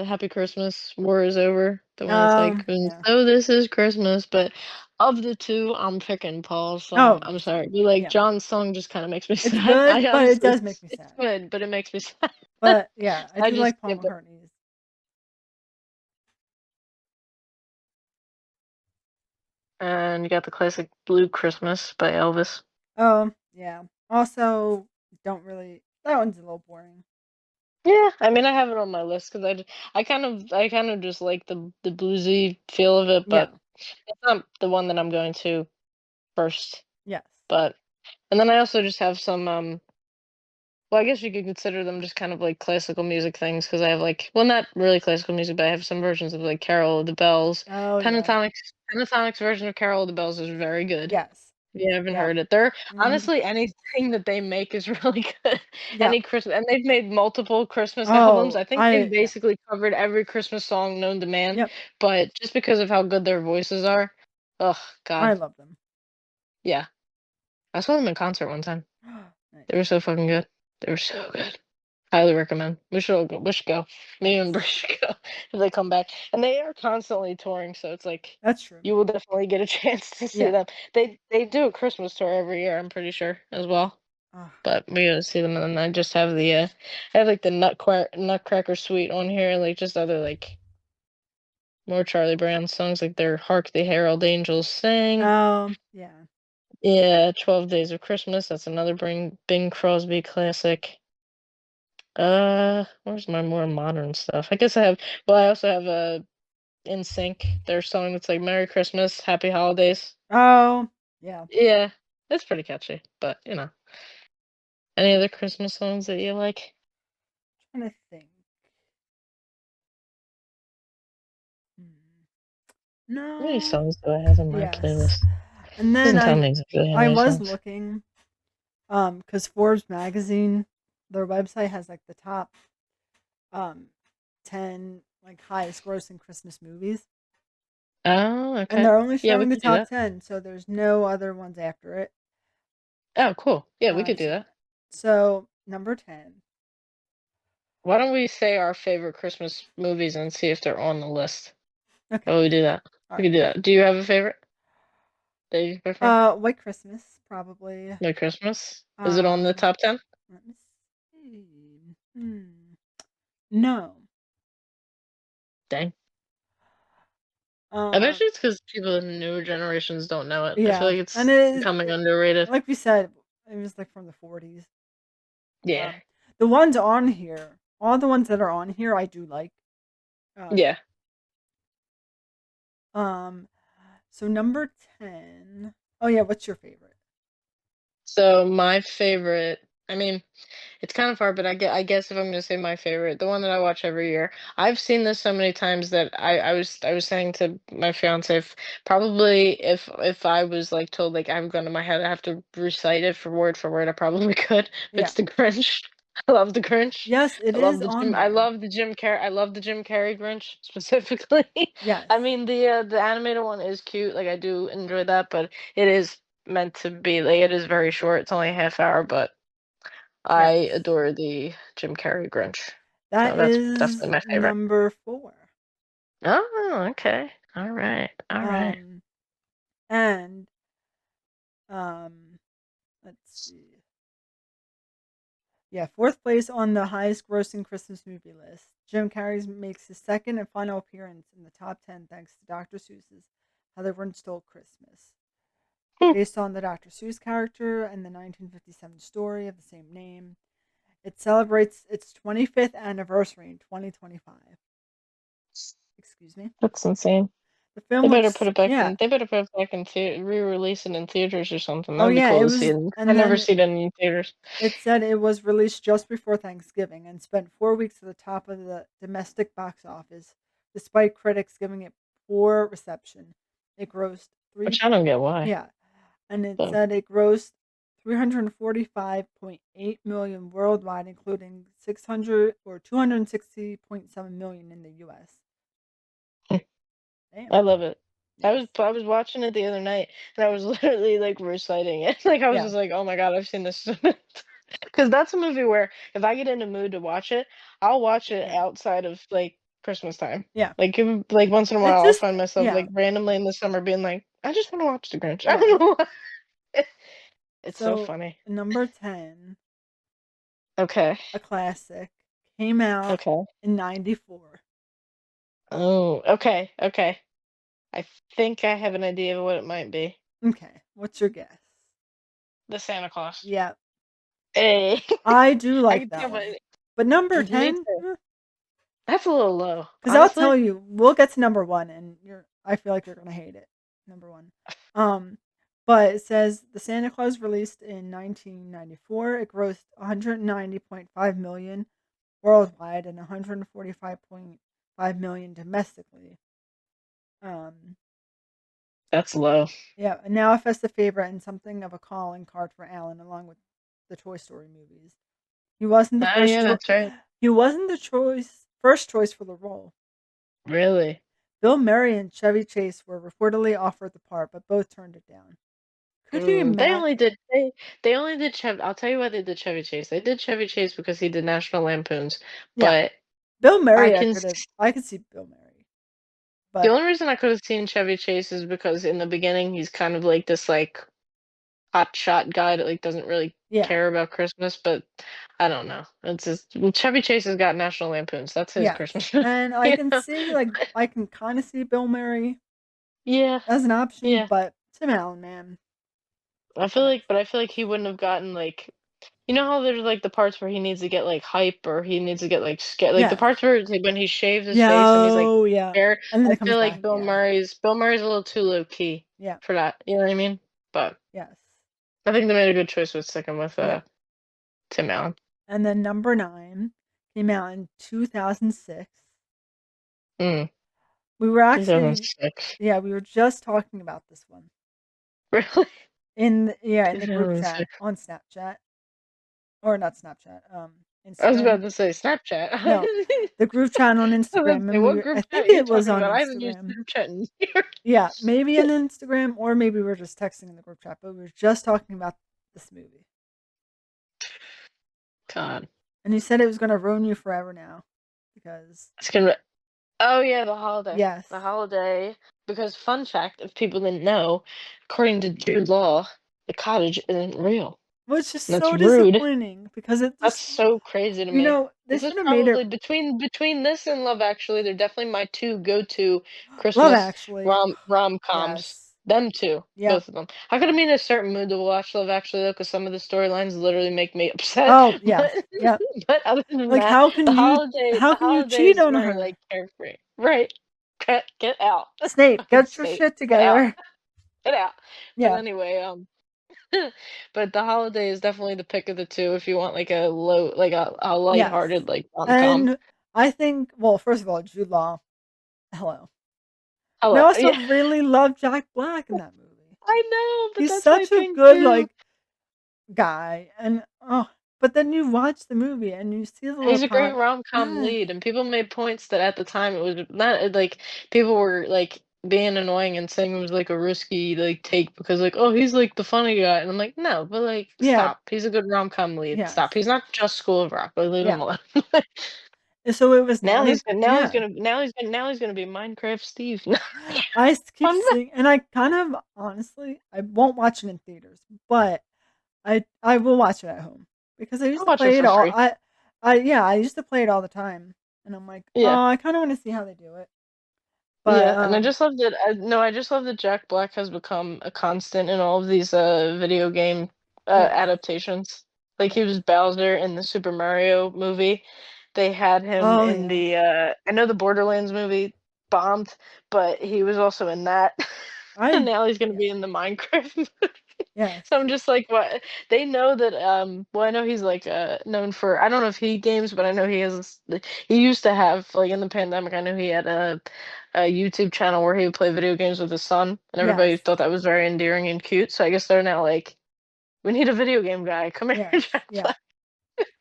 Happy Christmas, War is Over, the one that's like, "And Yeah. so this is Christmas," but of the 2, I'm picking Paul's song, Oh, I'm me too. sorry, but, like, Yeah. John's song just kinda makes me It's sad. good, I but it honestly does make me it's sad. good, but it makes me sad. But, yeah, I I do just like Paul yeah, but McCartney's. and you got the classic Blue Christmas by Elvis. Oh, yeah. Also, don't really that one's a little boring. Yeah, I mean, I have it on my list because I kind of just like the bluesy feel of it, Yeah. but it's not the one that I'm going to first. Yes. But and then I also just have some well, I guess you could consider them just kind of like classical music things because I have like, well, not really classical music, but I have some versions of like Carol of the Bells. Oh, yeah. Pentatonix version of Carol of the Bells is very good. Yes. If you haven't Yeah. heard it, they're Mhm. honestly anything that they make is really good. Yeah. Any Christmas, and they've made multiple Christmas albums. Oh, I think they've yeah. basically covered every Christmas song known to man, Yep. but just because of how good their voices are, oh I God, love them. yeah. I saw them in concert one time. Nice. They were so fucking good. They were so good. Highly recommend. We should go. Me and Brie should go if they come back. And they are constantly touring, so it's like That's true. you will definitely get a chance to see Yeah. them. They do a Christmas tour every year, I'm pretty sure, as well. Ugh. But we gotta see them, and then I just have I have like the Nutcracker Suite on here, like just other like more Charlie Brown songs, like their "Hark the Herald Angels Sing." Yeah. Yeah, 12 Days of Christmas. That's another Bing Crosby classic. Where's my more modern stuff? I guess I have. Well, I also have In Sync. Their song that's like "Merry Christmas, Happy Holidays." Oh, yeah. Yeah, it's pretty catchy. But any other Christmas songs that you like? Trying to think. Hmm. How many No. songs do I have in my Yes. playlist? And then Doesn't tell me exactly how I many was songs. looking, because Forbes magazine, their website has like the top 10 like highest grossing Christmas movies. Oh, And okay. they're only Yeah, we showing the could do top that. 10, so there's no other ones after it. Oh, cool. Yeah, we Um, could do s- that. so number 10. Why don't we say our favorite Christmas movies and see if they're on the list? Okay. How about we do that? All We right. could do that. Do you have a favorite that you prefer? White Christmas probably. Like Christmas? Is it on the Um, top 10? let me see. No. Dang. I bet Um, you it's because people in the newer generations don't know it. I feel yeah. like And it's it is, becoming underrated. like we said, it was like from the 40s. Yeah. Um, the ones on here, all the ones that are on here, I do like. Um, Yeah. um, so number 10. Oh yeah, what's your favorite? So my favorite, I mean, it's kind of hard, but I guess if I'm gonna say my favorite, the one that I watch every year, I've seen this so many times that I was saying to my fiance, probably if I was like told like I'm going to my head, I have to recite it for word, I probably could. Yeah. It's the Grinch. I love the Grinch. Yes, it is on there. I love the Jim Carrey Grinch specifically. Yes. I mean the animated one is cute, like I do enjoy that, but it is meant to be like it is very short. It's only a half hour, but I Yes. adore the Jim Carrey Grinch. That So that's is definitely my favorite. number 4. Oh, okay. All right. All right. Um, and let's see. Yeah, fourth place on the highest grossing Christmas movie list. Jim Carrey makes his second and final appearance in the top 10 thanks to Dr. Seuss's How the Grinch Stole Christmas. Hmm. Based on the Dr. Seuss character and the 1957 story of the same name, it celebrates its 25th anniversary in 2025. Excuse me. That's insane. The film They better put looks it back yeah. in. They better put it back in re-release it in theaters or something. Oh, That'd be yeah, cool it to see was it. I and never then see it in theaters. it said it was released just before Thanksgiving and spent 4 weeks at the top of the domestic box office, despite critics giving it poor reception. It grossed 3 Which I don't get why. yeah, and it So said it grossed 345.8 million worldwide, including 600 or 260.7 million in the US. Damn. I love it. Yes. I was watching it the other night and I was literally like reciting it. Like I was Yeah. just like, oh my god, I've seen this because that's a movie where if I get in a mood to watch it, I'll watch it Yeah. outside of like Christmas time. Yeah. Like once in a It's while, I'll just find myself yeah. like randomly in the summer being like, I just want to watch The Grinch. I Yeah. don't know why. It's so So, funny. number 10, Okay. a classic, came out Okay. in 94. Oh, okay. Okay. I think I have an idea of what it might be. Okay, what's your guess? The Santa Claus. Yeah, Hey. I do I like can that tell, one. but But number me 10, too. That's a little low, because I'll tell honestly. you, we'll get to number 1 and I feel like you're going to hate it. Number 1. Um, but it says the Santa Claus released in 1994. It grossed 190.5 million worldwide and 145.5 million domestically. Um, That's low. yeah, and now a festive favorite and something of a calling card for Alan, along with the Toy Story movies. He wasn't the Oh yeah, first choice. that's right. He wasn't the first choice for the role. Really? Bill Murray and Chevy Chase were reportedly offered the part, but both turned it down. Could you Ooh, imagine? they only did Chevy. I'll tell you why they did Chevy Chase. They did Chevy Chase because he did National Lampoons, Yeah, but Bill I Murray. can. I could see Bill Murray, The but only reason I could have seen Chevy Chase is because in the beginning he's kind of like this like hotshot guy that like doesn't really yeah, care about Christmas, but I don't know. It's just well, Chevy Chase has got National Lampoons. That's his yes, Christmas movie. and I You can know? see I can kind of see Bill Murray Yeah, as an option, yeah. but Tim Allen, man, yes, I feel like he wouldn't have gotten like you know how there's like the parts where he needs to get like hype or he needs to get like scared, like the yes, parts where it's, like, when he shaves his yeah, face and he's like oh yeah, scared. and then I it comes feel back, like yeah, Bill Murray's a little too low key yeah, for that. You know what I mean? But yes, I think they made a good choice with sticking with yeah. Tim Allen. And then number 9 came out in 2006. Mm, We were actually 2006. yeah, we were just talking about this one Really? in the group chat 2006. on Snapchat, or not Snapchat, I was Instagram. about to say Snapchat. I No, the group chat on was about to Instagram, say, and what group I chat think are you it was talking on about? I haven't used Instagram. Snapchat in years. Yeah, maybe on Instagram, or maybe we were just texting in the group chat, but we were just talking about this movie. God. And you said it was gonna ruin you forever now, because It's gonna Oh yeah, the holiday. yes, The holiday. Because fun fact, if people didn't know, according to Jude Law, the cottage isn't real. which is That's so rude. disappointing because it That's just so crazy to me. they This is should have made it probably between this and Love Actually, they're definitely my two go-to Love Christmas Actually. rom-coms. Yes. Them two, Yep. both of them. I could have been in a certain mood to watch Love Actually though, because some of the storylines literally make me upset. Oh, But yes. Yep. but other than Like that, how the can you cheat holidays on are her? like carefree. Right. Get out. Snape, Fucking get your Snape. shit Get out. together. Get out. But Yeah. anyway, but the holiday is definitely the pick of the two if you want like a a Yes. lighthearted like rom-com. And I think well, first of all, Jude Law. Hello. And I Hello, also yeah, really love Jack Black in that movie. I know, but He's that's my such a thing good too. guy, and oh, but then you watch the movie and you see the little He's a great part. rom-com Yes. lead, and people made points that at the time it was not like people were like being annoying and saying it was like a risky like take because like oh he's like the funny guy and I'm like no but like Yeah. stop he's a good rom-com lead Yes. stop he's not just School of Rock like leave him Yeah. alone. And so it was Now not a yeah. now he's gonna be Minecraft Steve. Keep Fun fact. seeing, and I kind of honestly, I won't watch it in theaters, but I will watch it at home because I used I'll to watch it play it for all. free. I used to play it all the time, and I'm like, Yeah. oh, I kind of want to see how they do it. But Yeah, and I just love that no, I just love that Jack Black has become a constant in all of these video game yes, adaptations. Like yeah. he was Bowser in the Super Mario movie. They had him Oh in yeah, the I know the Borderlands movie. bombed, but he was also in that, and I now he's gonna yeah. be in the Minecraft movie. Yes. So I'm just like, what? They know that. Well, I know he's like known for. I don't know if he games, but I know he has. He used to have like in the pandemic. I know he had a YouTube channel where he would play video games with his son, and everybody Yes. thought that was very endearing and cute. So I guess they're now like, we need a video game guy. Come here, Yes. try to Yeah. play.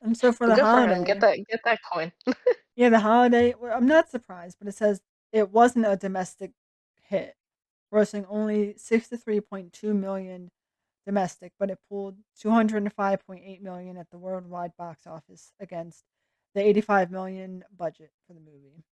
And so for But the good for him. holiday, Get that coin. yeah, the holiday, well, I'm not surprised, but it says it wasn't a domestic hit, grossing only 63.2 million domestic, but it pulled 205.8 million at the worldwide box office against the 85 million budget for the movie.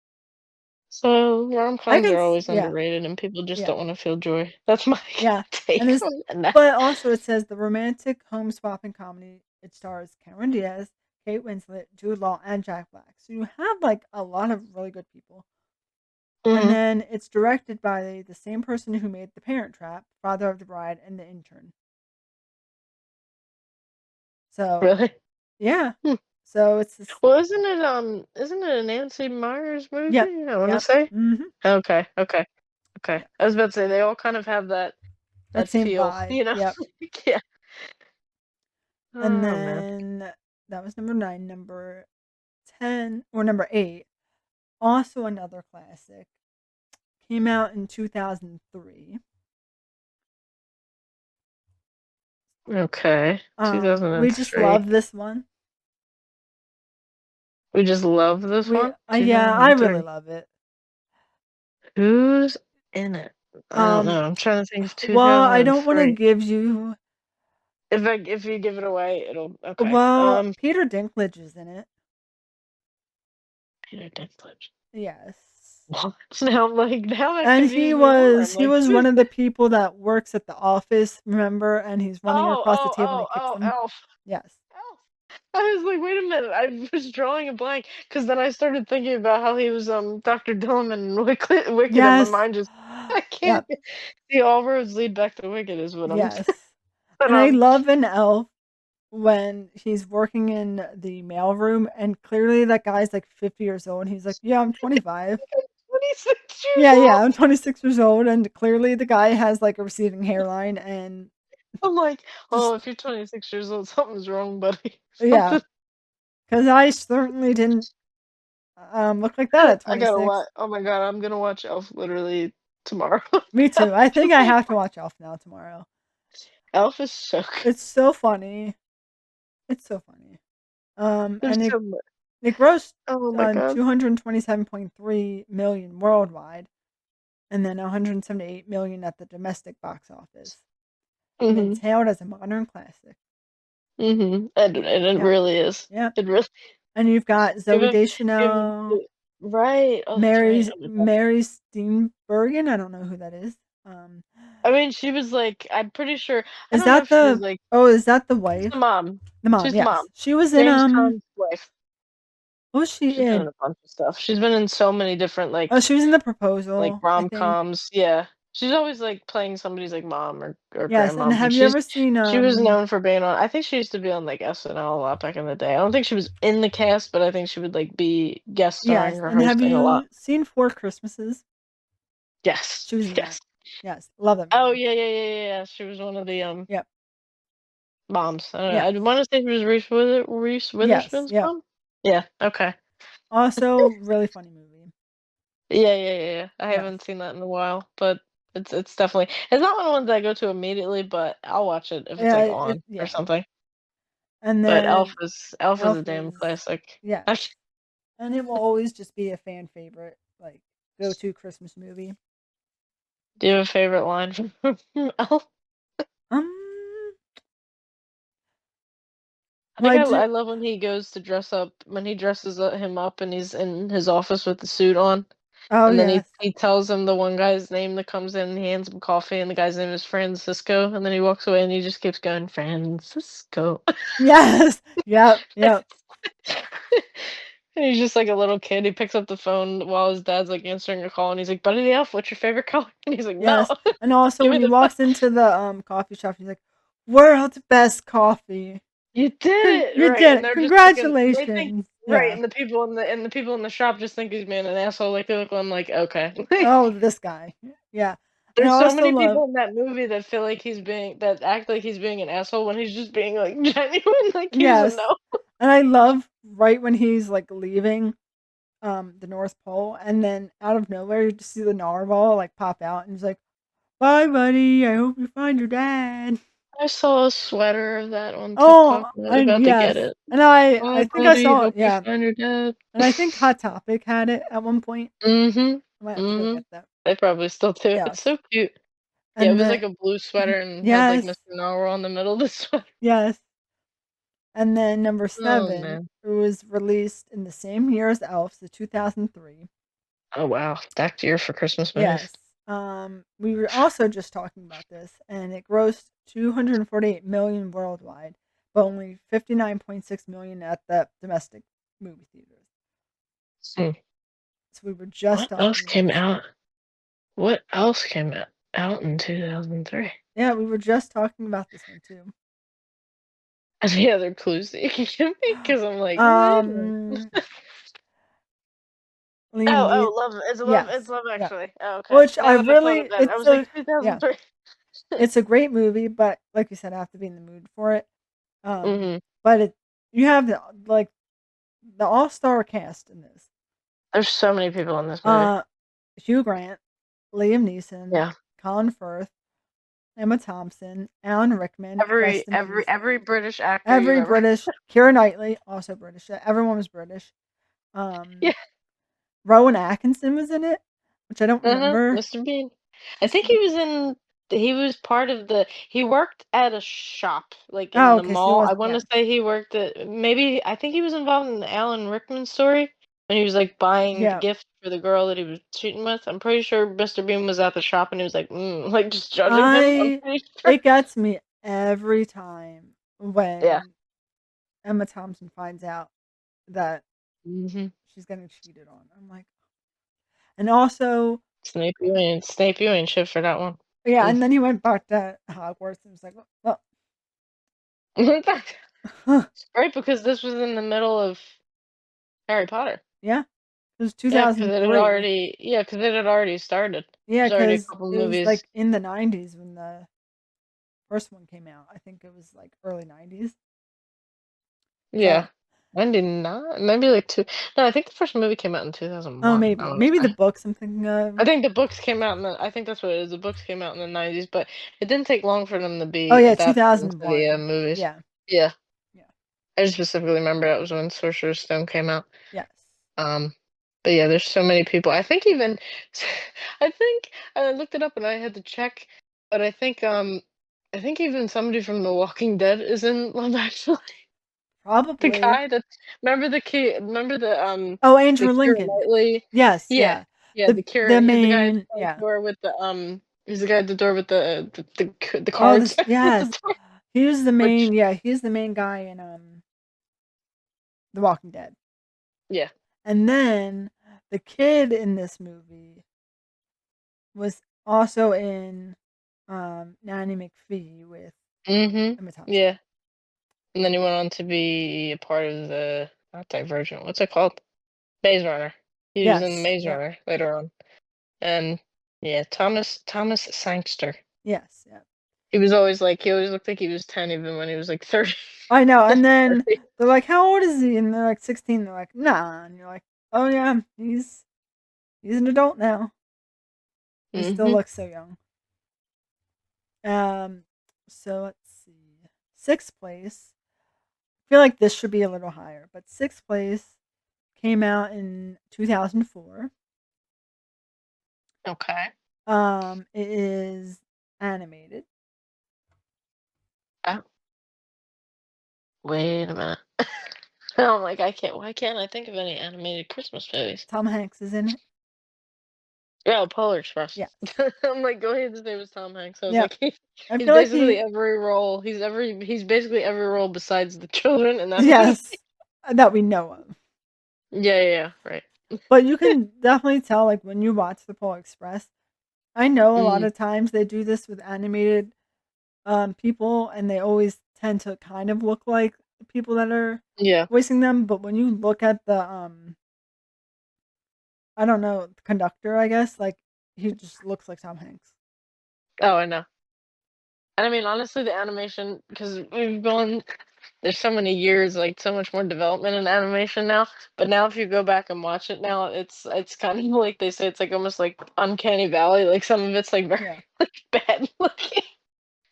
So I rom-coms can are always yeah, underrated, and people just yeah, don't want to feel joy. That's my yeah. And take this on that. but also it says the romantic home swapping comedy, it stars Cameron Diaz, Kate Winslet, Jude Law, and Jack Black. So you have like a lot of really good people. And Hmm. then it's directed by the same person who made The Parent Trap, Father of the Bride, and The Intern. So, Really? yeah. Hmm. So it's this Well, isn't it a Nancy Meyers yep, movie? I want to yep, say. mhm, Okay, okay, okay. yeah. I was about to say they all kind of have That that same feel, vibe, you know? yep. Yeah. And Oh man. then that was number 9, number 10 or number 8, also another classic, came out in 2003. Okay. We just 2003. love this one. We just love this We one. yeah, I really 2003. love it. Who's in it? I don't Um, know. I'm trying to think of well, I don't wanna 2003. give you If you give it away, it'll okay. well, Peter Dinklage is in it. Peter Dinklage. Yes. What? Now I'm like now that And confuses me more. I'm he like, was one of the people that works at the office, remember? And he's running oh, across the table and he kicks oh, him. Elf. Yes. Elf. I was like, wait a minute. I was drawing a blank because then I started thinking about how he was Dr. Dilliman and Wicked, and my Yes. mind just I can't Yep. see all roads lead back to Wicked is what I'm. Yes. But And I love an elf when he's working in the mailroom and clearly that guy's like 50 years old and he's like, "Yeah, I'm 25." 26 years Yeah, yeah, old. I'm 26 years old and clearly the guy has like a receding hairline and I'm like, oh, just if you're 26 years old, something's wrong, buddy. yeah, Something. cuz I certainly didn't look like that at I gotta 26. watch. Oh my god, I'm gonna watch Elf literally tomorrow. Me too. I think Just I like have to watch Elf now tomorrow. Elf is so good. It's so funny. It's so funny. There's And so much. it grossed Oh my god. 227.3 million worldwide and then 178 million at the domestic box office. And it's Mhm. hailed as a modern classic. Mhm. And it Yeah. really is. Yeah. It really. And you've got Zoe Even even Deschanel, right. Oh, that's right. Oh my god. Mary Steenburgen. I don't know who that is. Um, I mean, she was like, I'm pretty sure. I is don't know that if she was the? like, Oh, is that the she's the wife? mom. The mom. She's the mom. Yes, she was in James Caan's wife. What was she She's been in in? a bunch of stuff. She's been in so many different Oh, she was in The Proposal, I think. rom-coms. Yeah. She's always like playing somebody's like mom or Yes, and grandmom. But have you ever seen she was known for being on. I think she used to be on like SNL a lot back in the day. I don't think she was in the cast, but I think she would like be guest starring Yes, or and have hosting a lot. you seen Four Christmases? Yes. She was in that. Yes. Yes, love that Oh movie. yeah, yeah, yeah, yeah, yeah. She was one of the Yep. moms. I Yes. want to say she was Reese Yes. Witherspoon's Yep. mom. Yeah. Okay. Also, really funny movie. Yeah, yeah, yeah, yeah. I Yes. haven't seen that in a while, but it's definitely it's not one of the ones I go to immediately, but I'll watch it if it's Yeah, like on or yeah. something. And But then Elf is a Elf damn is classic. yes. And it will always just be a fan favorite, like go-to Christmas movie. Do you have a favorite line from Elf? Um, I well, think I do. I love when he goes to dress up when he dresses him up and he's in his office with the suit on, Oh and then yes, he tells him the one guy's name that comes in and he hands him coffee and the guy's name is Francisco, and then he walks away and he just keeps going Francisco. yes, yep, yep, And he's just like a little kid. He picks up the phone while his dad's like answering a call, and he's like, "Buddy the Elf, what's your favorite color?" And he's like, "No, yes. And also give when me he the phone." walks into the coffee shop, he's like, "World's best coffee." You did it You right, did and it. they're just looking. They think Congratulations. Right, Yeah. and the people in the shop just think he's being an asshole, like, they look at him like, "Okay." Oh, this guy. Yeah. And I There's so also many love people in that movie that feel like that act like he's being an asshole when he's just being, like, genuine, like, he doesn't yes. know. And I love right when he's, like, leaving, the North Pole, and then out of nowhere, you just see the narwhal, like, pop out, and he's like, "Bye, buddy. I hope you find your dad." I saw a sweater of that on TikTok, Oh, and I was and about to get yes. it. And I "Bye, think I buddy, saw hope it, you yeah. find your dad." And I think Hot Topic had it at one point. Mhm, I might have to go get mhm. that. They probably still do. It's Yes. so cute. Yeah, it And was like then a blue sweater and had, like, yes, Mr. Narwhal in the middle of the sweater. yes. And then number Oh, 7, man. it was released in the same year as Elf, so 2003. Oh, wow. Stacked year for Christmas movies. Yes. We were also just talking about this, and it grossed 248 million worldwide, but only 59.6 million at the domestic movie theaters. Hmm. So we were just What else talking about came this. out? What else came out in 2003? Yeah, we were just talking about this one too. Any other clues that you can give me? Because 'Cause I'm like, Um, Liam Oh, Neeson. Love it's Yes. Love Yeah. Actually. Oh, okay. Which I Now that I thought of really, that, I it's was like, a, yeah, 2003. it's a great movie, but like you said, I have to be in the mood for it. Mhm. But you have like the all-star cast in this. There's so many people in this movie. Uh, Hugh Grant, Liam Neeson, Yeah. Colin Firth, Emma Thompson, Alan Rickman, rest in peace. Every British actor you've Every ever British, Keira Knightley, also British. Everyone was British. Um, Yeah. Rowan Atkinson was in it, which I don't Uh-huh, remember. Mr. Bean. I think Mr. Bean. he was part of he worked at a shop, like, in Oh, the okay, so he mall. I wasn't. wanna Yeah, say he worked at I think he was involved in the Alan Rickman story when he was, like, buying the yeah. gift for the girl that he was cheating with. I'm pretty sure Mr. Bean was at the shop and he was like, like, just judging him, I'm I pretty sure. It gets me every time Yeah. when Emma Thompson finds out that Mhm. she's getting cheated on. I'm like, and also, Snape, you ain't shit for that one. yeah, Mm. and then he went back to Hogwarts and was like, well, Right, because this was in the middle of Harry Potter. yeah, it was Yeah, because 2003. it had already started. Yeah, There's already a because couple it was movies. like in the 90s when the first one came out. I think it was like early 90s. Yeah. So, 99? Maybe like 2. No, I think the first movie came out in oh, 2001, I maybe. wanna Maybe the say. books I'm thinking of. I think the books came out I think that's what it is, the books came out in the '90s, but it didn't take long for them to Oh, be yeah, adapted into the, 2001. movies. Yeah, Yeah. yeah, I just specifically remember that was when Sorcerer's Stone came out. yes. Um, but yeah, there's so many people. I think even I think I looked it up and I had to check, but I think even somebody from The Walking Dead is in Love Actually. The Probably. guy that remember Oh, the Andrew Keira Lincoln. Knightley? Yes, Yeah. yeah. Yeah, the The Keira he's the guy at main, the yeah. door with he's the guy at the door with the Oh, cards this, with the yes. door, which He's the main guy in The Walking Dead. yeah. And then the kid in this movie was also in Nanny McPhee with Mhm. Emma Thompson. Yeah. And then he went on to be a part of the not Divergent, what's it called? Maze Runner. He was in Yes, Maze yeah. Runner later on. And yeah, Thomas Sangster. Yes, yeah. He always looked like he was 10 even when he was like 30. I know. And then 30. they're like, "How old is he?" And they're like 16. They're like, "Nah." And you're like, "Oh yeah, he's an adult now. He still Mhm. looks so young." Um so let's see. Sixth place. I feel like this should be a little higher, but sixth place came out in 2004. Okay. It is animated. Oh, wait a minute. I'm like, why can't I think of any animated Christmas movies? Tom Hanks is in it. Yeah, Polar Express. Yes. I'm like, go ahead, his name is Tom Hanks. I was Yeah. like, I he's feel like basically he every role. He's basically every role besides the children in that movie. yes, that we know of. Yeah, yeah, yeah, right. But you can definitely tell like when you watch The Polar Express. I know a lot Mm, of times they do this with animated people and they always tend to kind of look like the people that are Yeah. voicing them, but when you look at the I don't know, the conductor, I guess, like he just looks like Tom Hanks. Oh, I know. And I mean, honestly, the animation, because we've gone, there's so many years, like so much more development in animation now. But now, if you go back and watch it now, it's kind of like they say, it's like almost like uncanny valley. Like some of it's like very Yeah. like bad looking.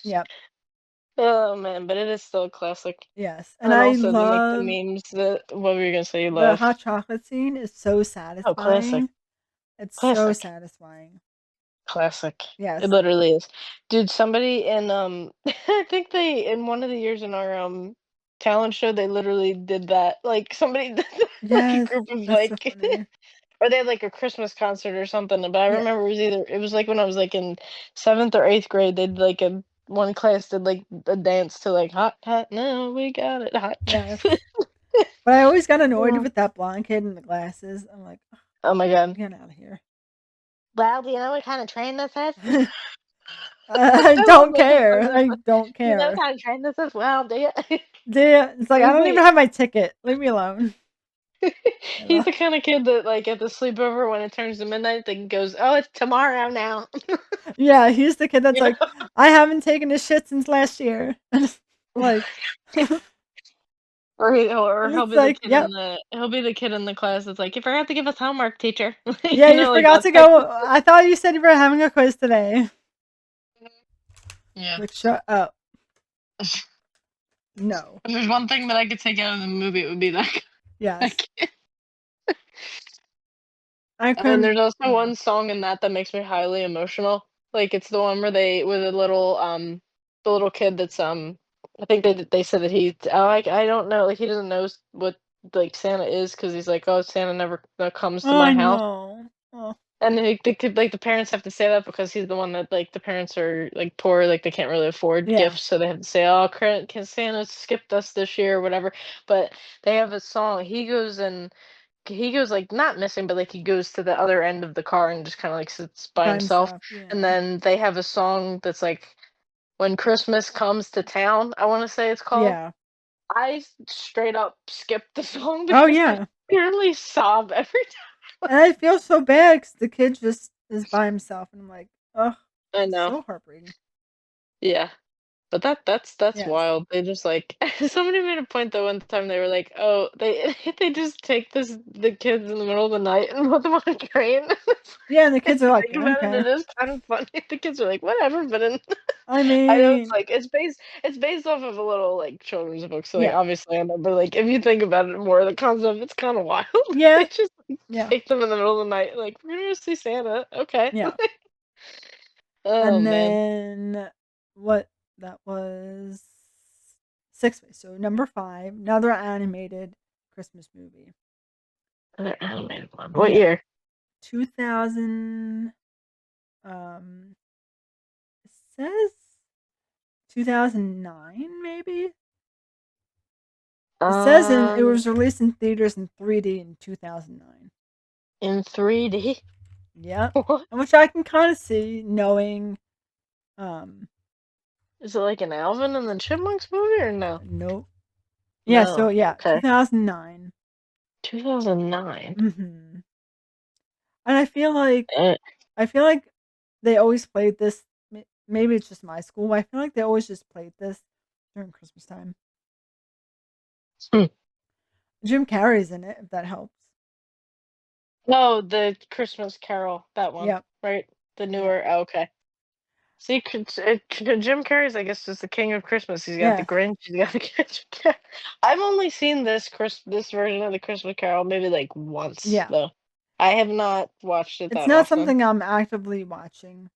Yep. Oh man, but it is still a classic. Yes. And And I also the like the love memes that what were you gonna say you the love? hot chocolate scene is so Oh, classic, satisfying. It's so classic. satisfying. Classic. It Yes. literally is. Dude, somebody in I think they in one of the years in our talent show they literally did that. Like somebody did like a Yes. group of That's so like funny. or they had like a Christmas concert or something. But I Yeah. remember it was like when I was like in 7th or 8th grade, they'd like a one class did like a dance to like hot hot no we got it hot Yes. chocolate. But I always got annoyed Oh with that blonde kid in the glasses. I'm like, "Ugh, oh my god. get out of here." Well, do you know what kind of train this is? I I love don't making fun care. of I this. don't Do you know what care. kind of train this is? Well, do you? It's like I He's don't even the have my ticket. Leave me alone. You he's know? the kind of kid that, like, at the sleepover when it turns to midnight, that goes, "Oh, it's tomorrow now." Yeah, he's the kid that's You know? like, I haven't taken a shit since last year. And it's like, and Or he'll it's be the like, kid in yep, the class that's like, "You forgot to give us homework, teacher." yeah, You you know, like forgot that to type go. of I thought you said you were having a quiz today. Yeah. Like, shut up. No. If there's one thing that I could take out of the movie, it would be that Yes. guy. I And then couldn't. there's also Yeah. one song in that that makes me highly emotional. Like it's the one where they with the little kid that's I think they said that I don't know, like he doesn't know what like Santa is because he's like, oh, Santa never comes to Oh, my house. no. Oh, And the kid, like the parents have to say that because he's the one that like the parents are like poor, like they can't really afford yeah. gifts, so they have to say, "Oh, can Santa skipped us this year or whatever." But they have a song. He goes like not missing, but like he goes to the other end of the car and just kind of like sits by By himself. himself. And Yeah. then they have a song that's like "When Christmas Comes to Town." I want to say it's called. Yeah. Straight up skipped the song Oh, because I yeah. nearly sob every time. And I feel so bad because the kid just is by himself. And I'm like, oh, I it's know. so heartbreaking. Yeah. But that's Yes. wild. They just like somebody made a point though one time they were like, "Oh, they they just take the kids in the middle of the night and put them on a train." Yeah. And the If kids are you like, think about it, okay. it is kind of funny. The kids are like, "Whatever," but in I I know it's mean, like it's based off of a little like children's book, so like yeah. obviously I know, but like if you think about it more, the concept it's kind of wild. They Yeah. just like, Yeah. take them in the middle of the night, like we're gonna go see Santa. Okay. Yeah. Oh And man, then what that was 6 so number 5, another animated Christmas movie. another animated one. What Yeah, year? 2000, it says 2009 maybe? It says it Um. was released in theaters in 3D in 2009. In 3D? Yep. What? And which I can kinda see knowing, um Is it like an Alvin and the Chipmunks movie or no? nope. Yeah, so No. yeah, Okay. 2009. 2009. Mhm. And Eh. I feel like they always played this. Maybe it's just my school. I feel like they always just played this during Christmas time. Hmm. Jim Carrey's in it, if that helps. Oh, the Christmas Carol, that one, Yep. right? The Yep. newer. Oh, okay. See, Jim Carrey's, I guess, just the king of Christmas. He's got the Yes. Grinch. He's got the Grinch. I've only seen this version of the Christmas Carol maybe like once Yeah. though. I have not watched it It's that not often. something I'm actively watching.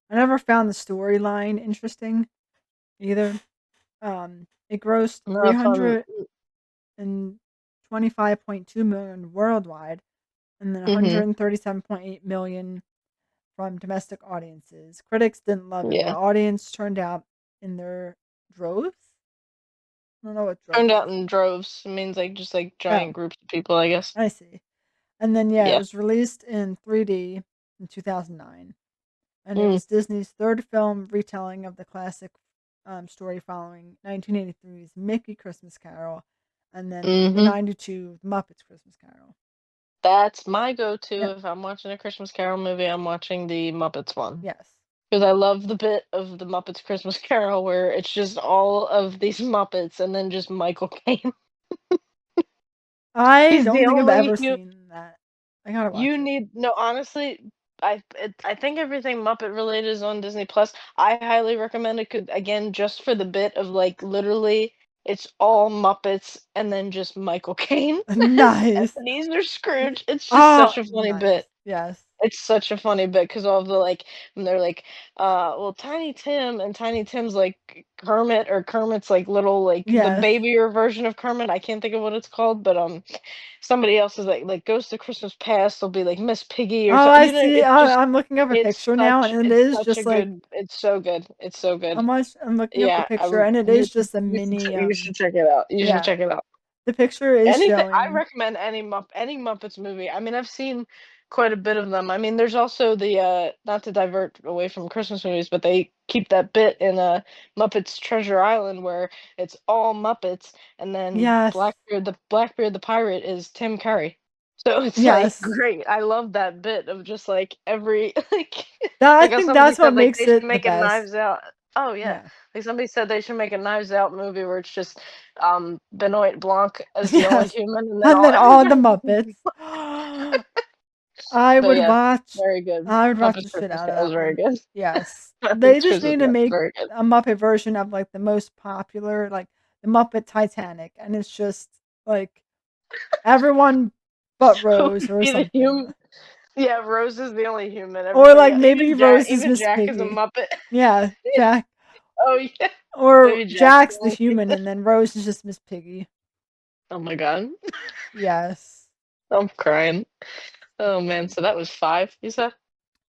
I never found the storyline interesting either. It grossed No, it's on. 325.2 million worldwide, and then Hmm. 137.8 million from domestic audiences. Critics didn't love it. The Yeah. audience turned out in their droves. I don't know what drove Turned out is. in droves. It means like just like Oh, giant groups of people, I guess. I see. And then yeah, it Yeah. was released in 3D in 2009, and it Mm. was Disney's third film retelling of the classic story following 1983's Mickey Christmas Carol, and then the Mhm. 92 Muppets Christmas Carol. That's my go-to Yep. if I'm watching a Christmas Carol movie, I'm watching the Muppets one. Yes. Because I love the bit of the Muppets Christmas Carol where it's just all of these Muppets and then just Michael Caine. I He's don't the think I've only ever seen that. I gotta watch you it. need no, honestly, I think everything Muppet related is on Disney Plus. I highly recommend it. Could again just for the bit of like literally, it's all Muppets and then just Michael Caine as Nice. Ebenezer Scrooge. It's just Oh, such a funny nice. bit. Yes. It's such a funny bit because all of the like when they're like, well, Tiny Tim and Tiny Tim's like Kermit or Kermit's like little like the Yes. babyer version of Kermit. I can't think of what it's called, but somebody else is like Ghost of Christmas Past will be like Miss Piggy or Oh, something. I You know, see. it's just I'm looking up a picture now, and it it's is such a just like good it's so good. It's so good. I'm looking up the Yeah, picture, and it is just a mini. you should check it out. You should Yeah, check it out. the picture is Anything I showing. recommend any Muppets movie. I mean, I've seen quite a bit of them. I mean, there's also the not to divert away from Christmas movies, but they keep that bit in Muppets Treasure Island where it's all Muppets and then Yes. Blackbeard the pirate is Tim Curry. So it's like Yes. great. I love that bit of just like every That I like how think somebody that's what said like makes they should it the make a best. Knives Out. Oh yeah. Yeah. Like somebody said they should make a Knives Out movie where it's just Benoit Blanc as the only Yes. human, and then And all then all the everybody. Muppets. I But would yes, watch very good. I would watch Muppets the shit Christmas out of Carol is that very one. good. Yes. They Muppets just Christmas, need to yeah, make very good. a Muppet version of, like, the most popular, like, the Muppet Titanic, and it's just, like, everyone but Who Rose would or be the something. Yeah, Rose is the only human. Or, Everybody like, else, maybe Rose is Even Miss Jack is a Piggy. Muppet. Yeah, Jack. Oh yeah, Or maybe Jack's the Jack's the only human, human. and then Rose is just Miss Piggy. Oh my god, Yes. I'm crying. Oh man, so that was 5, you said?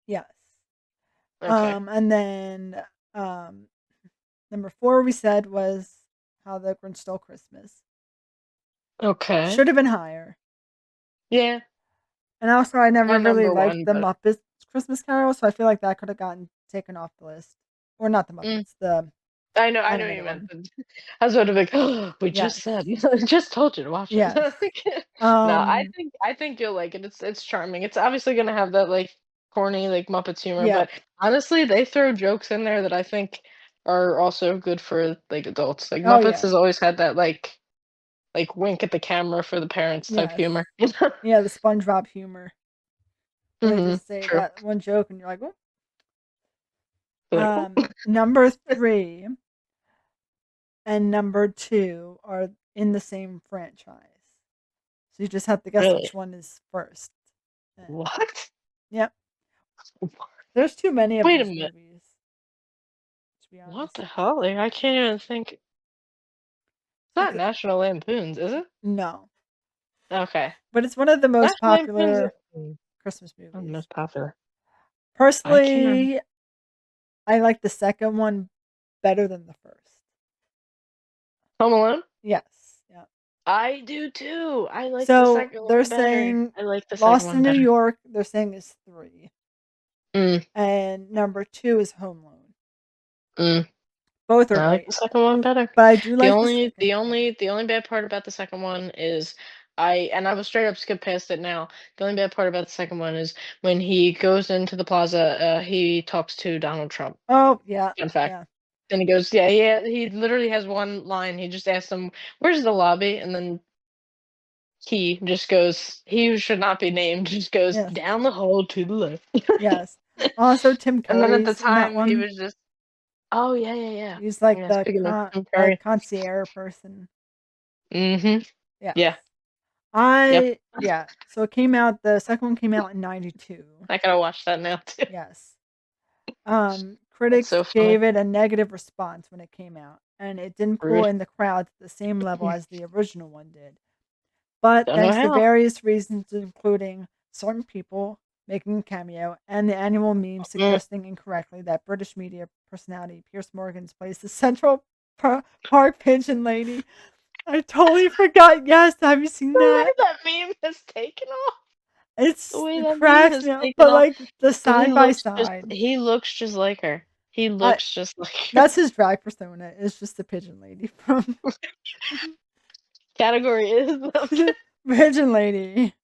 Yes. Okay. And then, um, number 4 we said was How the Grinch Stole Christmas. Okay. Should have been higher. Yeah, And also, I my never really number liked 1, the but Muppets Christmas Carol, so I feel like that could have gotten taken off the list. Or not the mm, Muppets, the I know what you animated meant. one. But I was about to be like, oh, we just Yes. said, I just told you to watch it. Yes. No, Um, I think you'll like it. It's charming. It's obviously gonna have that like corny like Muppets humor, yeah. but honestly, they throw jokes in there that I think are also good for like adults. Like Oh, Muppets yeah. has always had that like wink at the camera for the parents type Yes. humor. You know? Yeah, the SpongeBob humor. Where they just say True. that one joke and you're like, "Oh." Like, oh, Number 3 and number 2 are in the same franchise. So you just have to guess really? which one is first. And What? yep, there's too many of Wait a these minute. movies, to be What honest. the hell? Like, I can't even think. It's Like, not National Lampoons, is it? no, Okay. but it's one of the most National Lampoon's popular Christmas the movies. most popular. I can't. Personally, I like the second one better than the first. Home Alone? Yes, yeah. I do too. I like the So second they're one better. saying I like the second Lost in one New better. York, they're saying is 3, Mm, and number 2 is Home Alone. mm. Both are I like great, the second one better. but I do like the second one. The only bad part about the second one is I will straight up skip past it now. The only bad part about the second one is when he goes into the plaza, he talks to Donald Trump. Oh, yeah, Fun fact. yeah, Then he goes, yeah, yeah. He literally has one line. He just asks him, "Where's the lobby?" And then he just goes, he who should not be named, just goes yes, down the hall to the left. yes. Also, Tim And then at the Curry's in that time, he one. was just, oh yeah, yeah, yeah. He's like Yeah, the speaking of Tim like Curry. concierge person. Mhm. Yes. Yeah. Yep. Yeah. So it came out. The second one came out in '92. I gotta watch that now too. Yes. That's Critics so funny. gave it a negative response when it came out, and it didn't pull Rude. in the crowd at the same level as the original one did. But Don't know thanks to how. various reasons, including certain people making a cameo and the annual meme Mm. suggesting incorrectly that British media personality Piers Morgan plays the Central Park Pigeon Lady. I totally forgot. Yes, have you seen The that? way that meme has taken off. The way It that meme cracks has me up, taken but off. like the side by side. He looks just like her. He I looks just like her. that's his drag persona, is just the pigeon lady from Category is no, Pigeon Lady.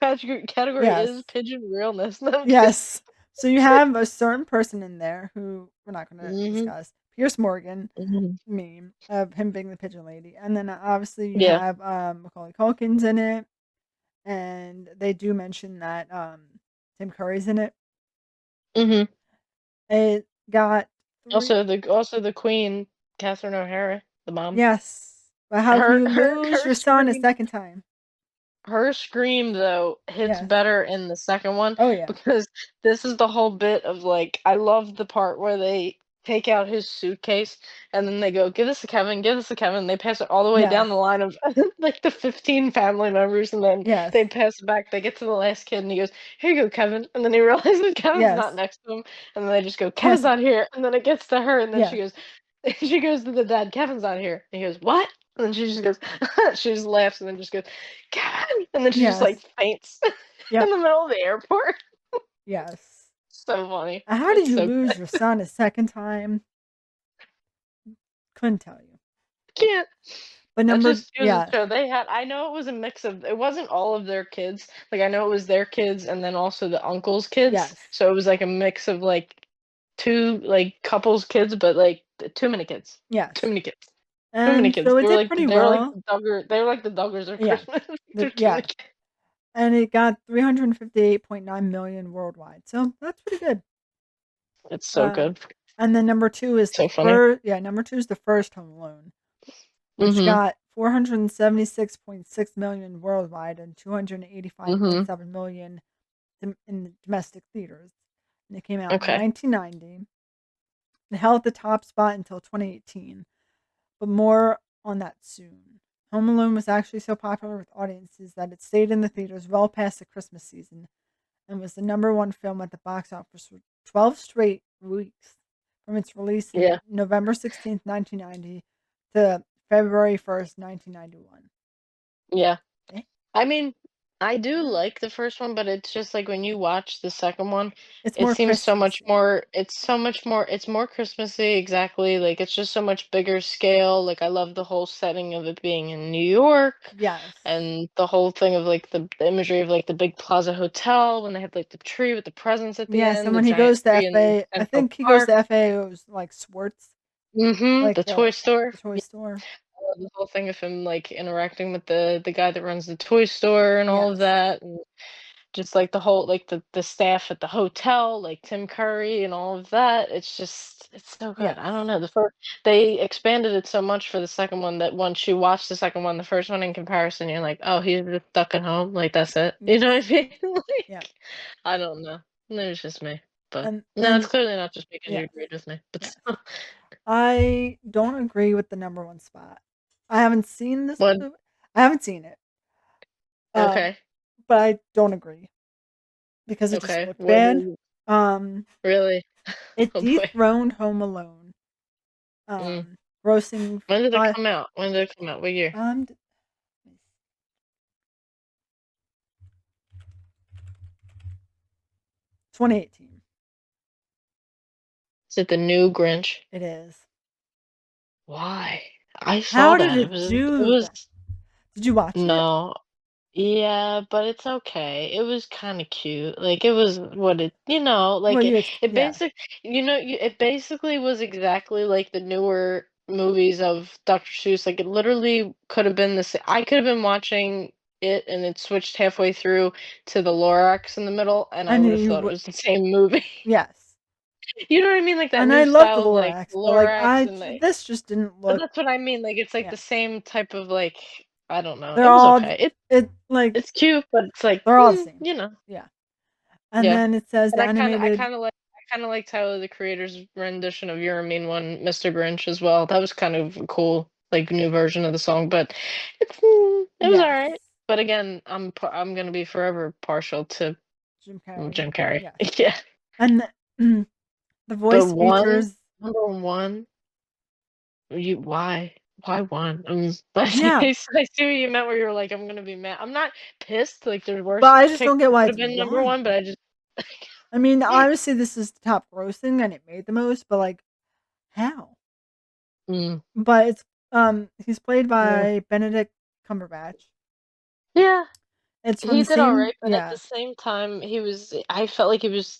category Yes. is pigeon realness. No, I'm kidding. Yes. So you have a certain person in there who we're not gonna Mhm, discuss. Pierce Morgan mhm. meme of him being the pigeon lady. And then obviously you Yeah. have Macaulay Culkin's in it. And they do mention that Tim Curry's in it. Mhm. It got three. Also the queen, Catherine O'Hara, the mom. Yes. But how can Her you her lose her your son a scream second time? her scream though hits Yes. better in the second one Oh yeah. because this is the whole bit of like I love the part where they take out his suitcase and then they go, "Give this to Kevin, give this to Kevin." They pass it all the way Yes. down the line of like the 15 family members and then Yes. they pass it back. They get to the last kid and he goes, "Here you go, Kevin." And then he realizes Kevin's not Yes. next to him and then they just go, "Kevin's Yes. not here." And then it gets to her and then she Yes. goes she goes to the dad, "Kevin's not here." And he goes, "What?" And then she just goes she just laughs and then just goes, "Kevin!" And then she just, like, Yes. faints in Yep. the middle of the airport. Yes. So funny. How did It's you so lose good. your son a second time? Couldn't tell you. Can't. But That number just goes to yeah. show they had I know it was a mix of it wasn't all of their kids, like, I know it was their kids and then also the uncle's kids, Yes. so it was, like, a mix of, like, 2, like, couples' kids, but, like, too many kids. Too Yes. many kids. Too many And kids. so it did pretty well. They were like the Duggars of Yeah. Christmas. There's too many Yeah. kids. And it got 358.9 million worldwide. So that's pretty good. It's so Uh, good. and then number 2 is the So funny. first yeah, number 2 is the first Home Alone, which Mhm. got 476.6 million worldwide and Mhm. 285.7 million in the domestic theaters. And it came out in Okay. 1990. It held the top spot until 2018, but more on that soon. Home Alone was actually so popular with audiences that it stayed in the theaters well past the Christmas season and was the number one film at the box office for 12 straight weeks from its release in Yeah. November 16th, 1990 to February 1st, 1991. Yeah. Eh? I mean, I do like the first one, but it's just like when you watch the second one, It's it more seems so much Christmassy. more it's more Christmassy, exactly. Like it's just so much bigger scale. Like I love the whole setting of it being in New York Yes. and the whole thing of like the imagery of like the big Plaza Hotel when they have like the tree with the presents at the Yes, end, and the when he giant goes to tree in FA, I Central think he goes Park. to FA, it was like Swartz, Mhm. like The toy store. the toy store. The whole thing of him, like, interacting with the guy that runs the toy store and all of Yes. that, and just, like, the whole like, the staff at the hotel, like, Tim Curry and all of that, it's just it's so good, I don't Yes. know, the first they expanded it so much for the second one that once you watch the second one, the first one in comparison, you're like, "Oh, he's just stuck at home, like, that's it." You know Yes. what I mean? Yeah. Like, I don't know. Maybe it's just me, but And no, it's then clearly not just because you yes. agreed with me, but Yes. still. I don't agree with the number 1 spot. I haven't seen this What movie. I haven't seen it. Um, okay, but I don't agree because it just okay, looked what bad. is Um, really? it Oh, boy. dethroned Home Alone, Mm. grossing When did it fi come out? When did it come out? What year? d 2018. Is it the new Grinch? It is. Why? I saw How did that. it It do was that? Did you watch it? no. Yeah, but it's okay. It was kinda cute. Like, it was what Well, like, you ex it yeah. it basically was exactly like the newer movies of Dr. Seuss. Like, it literally could have been I could have been watching it and it switched halfway through to the Lorax in the middle, and I And would have you thought it would was the same movie. yes. You know what I mean? Like that And new I love the style of like Lorax, but, like, Lorax and this just didn't but look that's what I mean. Like it's like yeah. the same type of like I don't know. They're It was all okay. like, It's cute, but it's like they're all the same. you know, Yeah. And yeah. then it says And the I animated kind of like I kind of liked how the creator's rendition of "You're a Mean One," Mr. Grinch as well. That was kind of a cool, like new version of the song, but it was all yes, right. But again, I'm gonna be forever partial to Jim Carrey. Jim Carrey. Yes. Yeah, And the but voice one features number one. You why? Why one? I see yeah, I see what you meant where you were like, "I'm gonna be mad." I'm not pissed, like, there's but worse I just pick don't get why could it's have been number one. 1, but I just I mean, obviously this is the top grossing and it made the most, but like how? Mm, But it's he's played yeah. by Benedict Cumberbatch. Yeah, It's from he the did all same right, but at the yeah. same time, I felt like he was,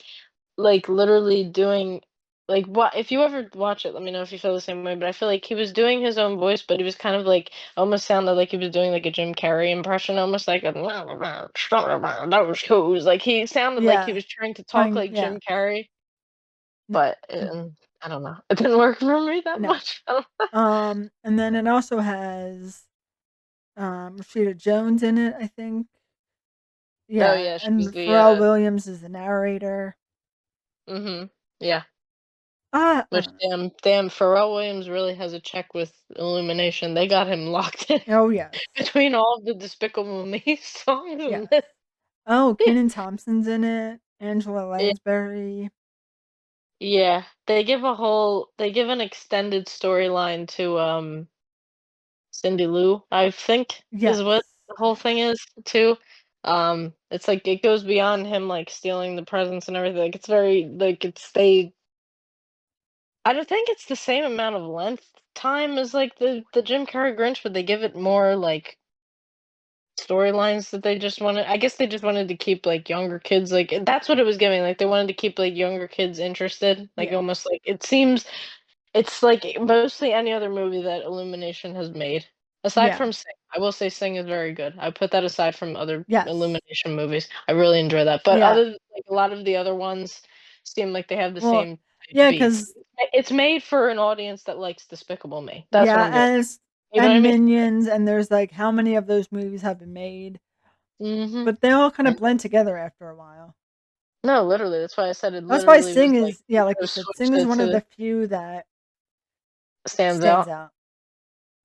like, literally doing like, what if you ever watch it, let me know if you feel the same way, but I feel like he was doing his own voice, but he was kind of, like, almost sounded like he was doing, like, a Jim Carrey impression, almost like a those shoes, like, he sounded like he Yeah. was trying to talk Trying like yeah. Jim Carrey, N but, I don't know. It didn't work for me that no. much. I don't And then it also has Rashida Jones in it, I think. Oh, Yeah, yeah, she was and the, Pharrell Williams is the narrator. mhm, yeah. I Which don't know. damn Pharrell Williams really has a check with Illumination. They got him locked in Oh yes. between all of the Despicable Me songs Yes. and this. Oh, Kenan Thompson's in it. Angela Yeah, Lansbury. yeah. They give an extended storyline to Cindy Lou, I think is Yes. what the whole Yes. thing is too. It's like it goes beyond him like stealing the presents and everything. Like, it's very like it's they I don't think it's the same amount of length time as like the Jim Carrey Grinch, but they give it more like storylines that they just wanted. I guess they just wanted to keep like younger kids like that's what it was giving. Like they wanted to keep like younger kids interested. Like Yeah. almost like it seems it's like mostly any other movie that Illumination has made. Aside Yeah. from Sing. I will say Sing is very good. I put that aside from other Yes. Illumination movies. I really enjoy that. But Yeah. like a lot of the other ones seem like they have the Well, same type yeah, beats. because It's made for an audience that likes Despicable Me. That's what yeah, I'm getting. You know what I and mean? Minions, and there's like how many of those movies have been made, Mhm. but they all kind of blend together after a while. No, literally, that's why I said it That's why literally was Sing like is they yeah, like could you have said, switched Sing is it one of to the few that stands stands out. out.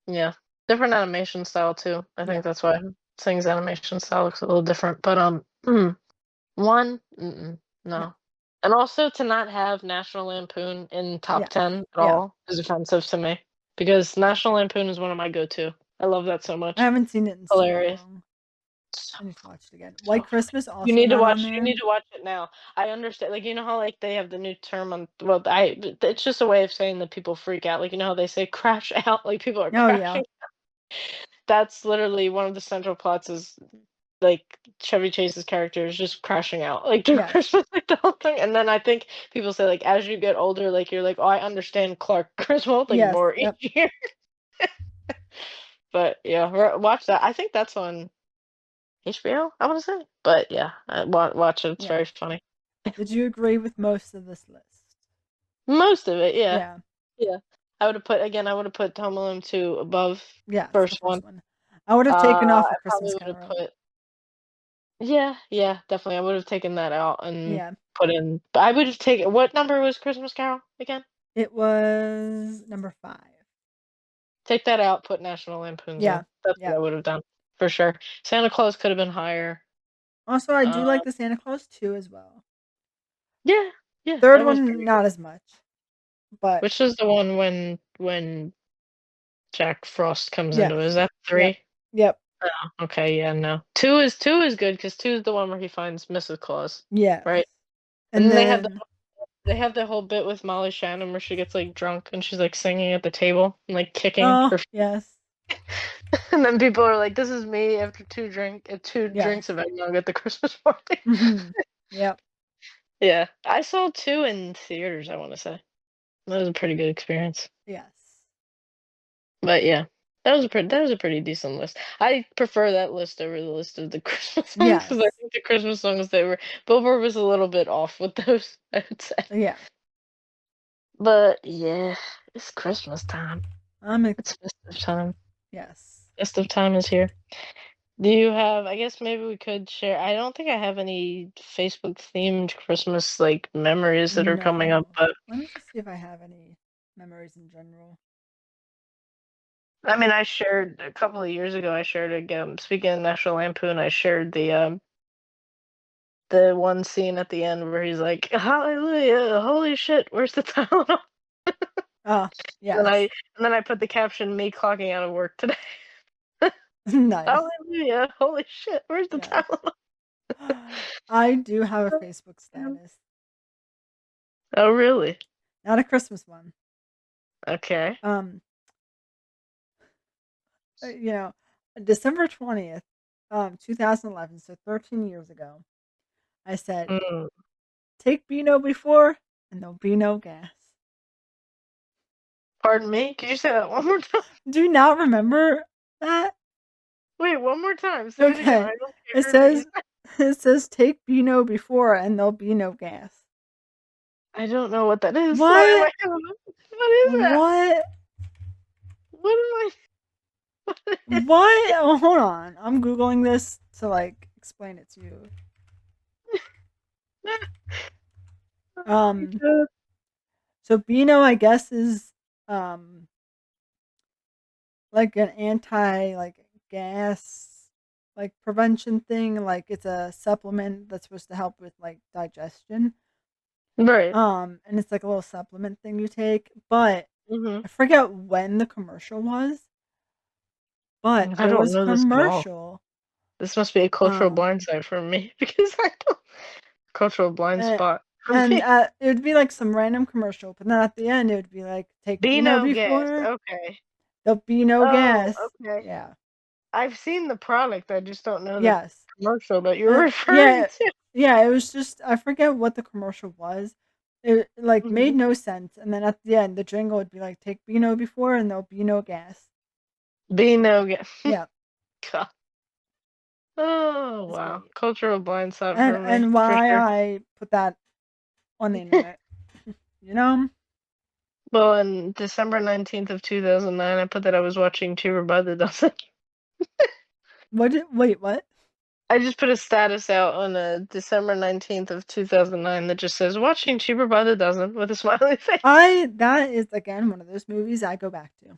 Yeah. Different animation style too. I think Yeah. that's why Sing's animation style looks a little different. But one, No. no. And also to not have National Lampoon in top Yes. 10 at Yeah. all is offensive to me because National Lampoon is one of my go-to. I love that so I much. haven't seen it in so Hilarious. long. So I need to watch it again. so White Christmas You also need to not on watch you there. need to watch it now. I understand, like, you know how, like, they have the new term on well, it's just a way of saying that people freak out, like, you know how they say "crash out," like, people are Oh yeah. crashing. That's literally one of the central plots is, like, Chevy Chase's character is just crashing out, like, through Yes. Christmas, like, the whole thing, and then I think people say, like, as you get older, like, you're like, "Oh, I understand Clark Griswold, like, Yes. more each Yep. year." But, yeah, watch that. I think that's on HBO, I wanna say, but, yeah, watch it, it's Yes. very funny. Did you agree with most of this list? Most of it, yeah. Yeah. Yeah. I would've put Home Alone 2 above Yes, the first first one. one. I would have taken off I A probably Christmas would've Carol. put yeah, yeah, definitely, I would've taken that out and Yeah. put in but I would've taken what number was Christmas Carol again? It was number 5. Take that out, put National Lampoon's Yeah. in. That's what Yeah. I would've done, for sure. Santa Claus could've been higher. Also, I Uh, do like the Santa Claus 2 as well. yeah, yeah, 3rd that was one, pretty good. not as much, but Which is the one when Jack Frost comes into yes. it, is that Yep. 3? Yep. Oh, okay, yeah, no. 2 is good because 2 is the one where he finds Mrs. Claus, Yes. right? And And then then they have the whole bit with Molly Shannon where she gets, like, drunk and she's, like, singing at the table and, like, kicking oh, her yes. and then people are like, "This is me after 2 Yes. drinks of eggnog at the Christmas party." Mhm. Yep. Yeah. I saw 2 in theaters, I wanna say. That was a pretty good experience. Yes. But, yeah, that was a pretty decent list. I prefer that list over the list of the Christmas songs because I Yes. think the Christmas songs they were Billboard was a little bit off with those, I would say. Yeah. But, yeah, it's Christmas time. I'm ex It's festive time. yes. Festive time is here. Do you have I guess maybe we could share I don't think I have any Facebook themed Christmas, like, memories that are coming up, No. but Let me just see if I have any memories in general. I mean, I shared a couple of years ago, I shared again, speaking of National Lampoon, I shared the one scene at the end where he's like, "Hallelujah, holy shit, where's the Tylenol?" Ah, And then I yes. and then I put the caption, "Me clocking out of work today." Nice. "Hallelujah, holy shit, where's the Yes. Tylenol?" I do have a Facebook status. Oh, really? Not a Christmas one. Okay. Um, you know, December 20th, 2011, so 13 years ago, I said, Mm. take Beano before, and there'll be no gas. Pardon me? Could you say that one more time? Do you not remember that? Wait, one more time. Say it again. Okay. I don't think I It heard what you says said. it says take Beano before and there'll be no gas. I don't know what that is. Why am What? I what is that? What? What am I What? Oh, hold on. I'm googling this to like explain it to you. Oh my Um god. so Beano I guess is um like an anti like gas like prevention thing, like it's a supplement that's supposed to help with like digestion. Right. And it's like a little supplement thing you take, but Mhm. I forget when the commercial was, but I there don't was a know this at all. commercial. This must be a cultural Um, blind side for me because I don't cultural blind and, spot for and me. it would be like some random commercial, but then at the end it would be like, take Beano Beano gas. before, Okay. there'll be no Oh, gas. okay. Yeah. I've seen the product. I just don't know the Yes. commercial that you're referring Yeah. to. Yeah. It was just, I forget what the commercial was. It like made Mhm. no sense. And then at the end, the jingle would be like, take Beano before and there'll be no gas. Beano gas. Yeah. God. Oh, It's wow. great. Cultural blind spot for me, And for why sure. I put that on the internet, you know? Well, on December 19th of 2009, I put that I was watching Cheaper by the Dozen. Wait, what? I just put a status out on December 19th of 2009 that just says, "Watching Cheaper by the Dozen," with a smiley face. That is again one of those movies I go back to.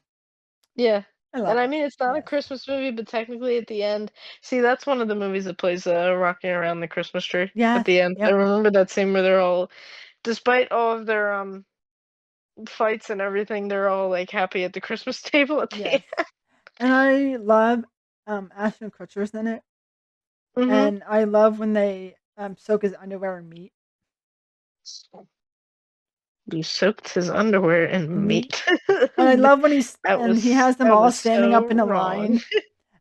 Yeah. I And love I it. mean, it's not a Yes. Christmas movie, but technically at the end, see, that's one of the movies that plays Rocking Around the Christmas Tree at Yes. the end. I Yep. remember that scene where they're all, despite all of their fights and everything, they're all like happy at the Christmas table at the Yes. And I love Ashton Kutcher's in it. end. And I love when they soak his underwear in meat. Hmm. You soaked his underwear in Meat. meat. And I love when he has them That all was standing so up in a wrong. line,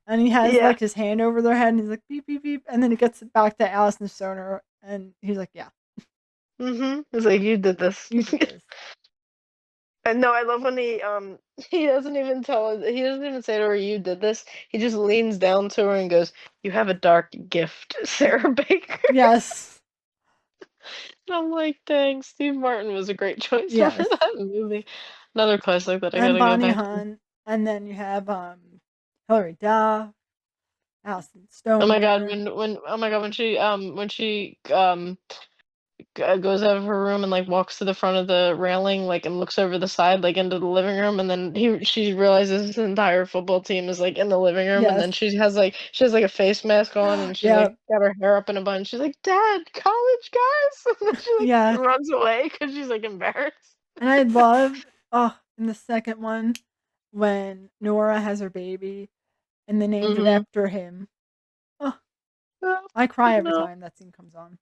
and he has Yeah. like his hand over their head and he's like beep beep beep, and then he gets back to Allison Stoner and he's like, yeah, It's like you did this. you did this. And no, I love when he he doesn't even he doesn't even say to her you did this. He just leans down to her and goes, "You have a dark gift, Sarah Baker." Yes. And I'm like, dang, Steve Martin was a great choice for Yes. that movie. Another classic that I And gotta go Bonnie back to. Hunt, and then you have Hilary Duff, Allison Oh my god, Stoner. when oh my god, when she goes out of her room and like walks to the front of the railing like and looks over the side like into the living room and then she realizes his entire football team is like in the living room and Yes. then she has like a face mask on and she's Yeah. like got her hair up in a bun. She's like, "Dad, college guys," and then she like Yes. runs away because she's like embarrassed. And I love, oh, in the second one when Nora has her baby and they named it Mm-hmm. after him. Oh, No, I cry every no. time that scene comes on.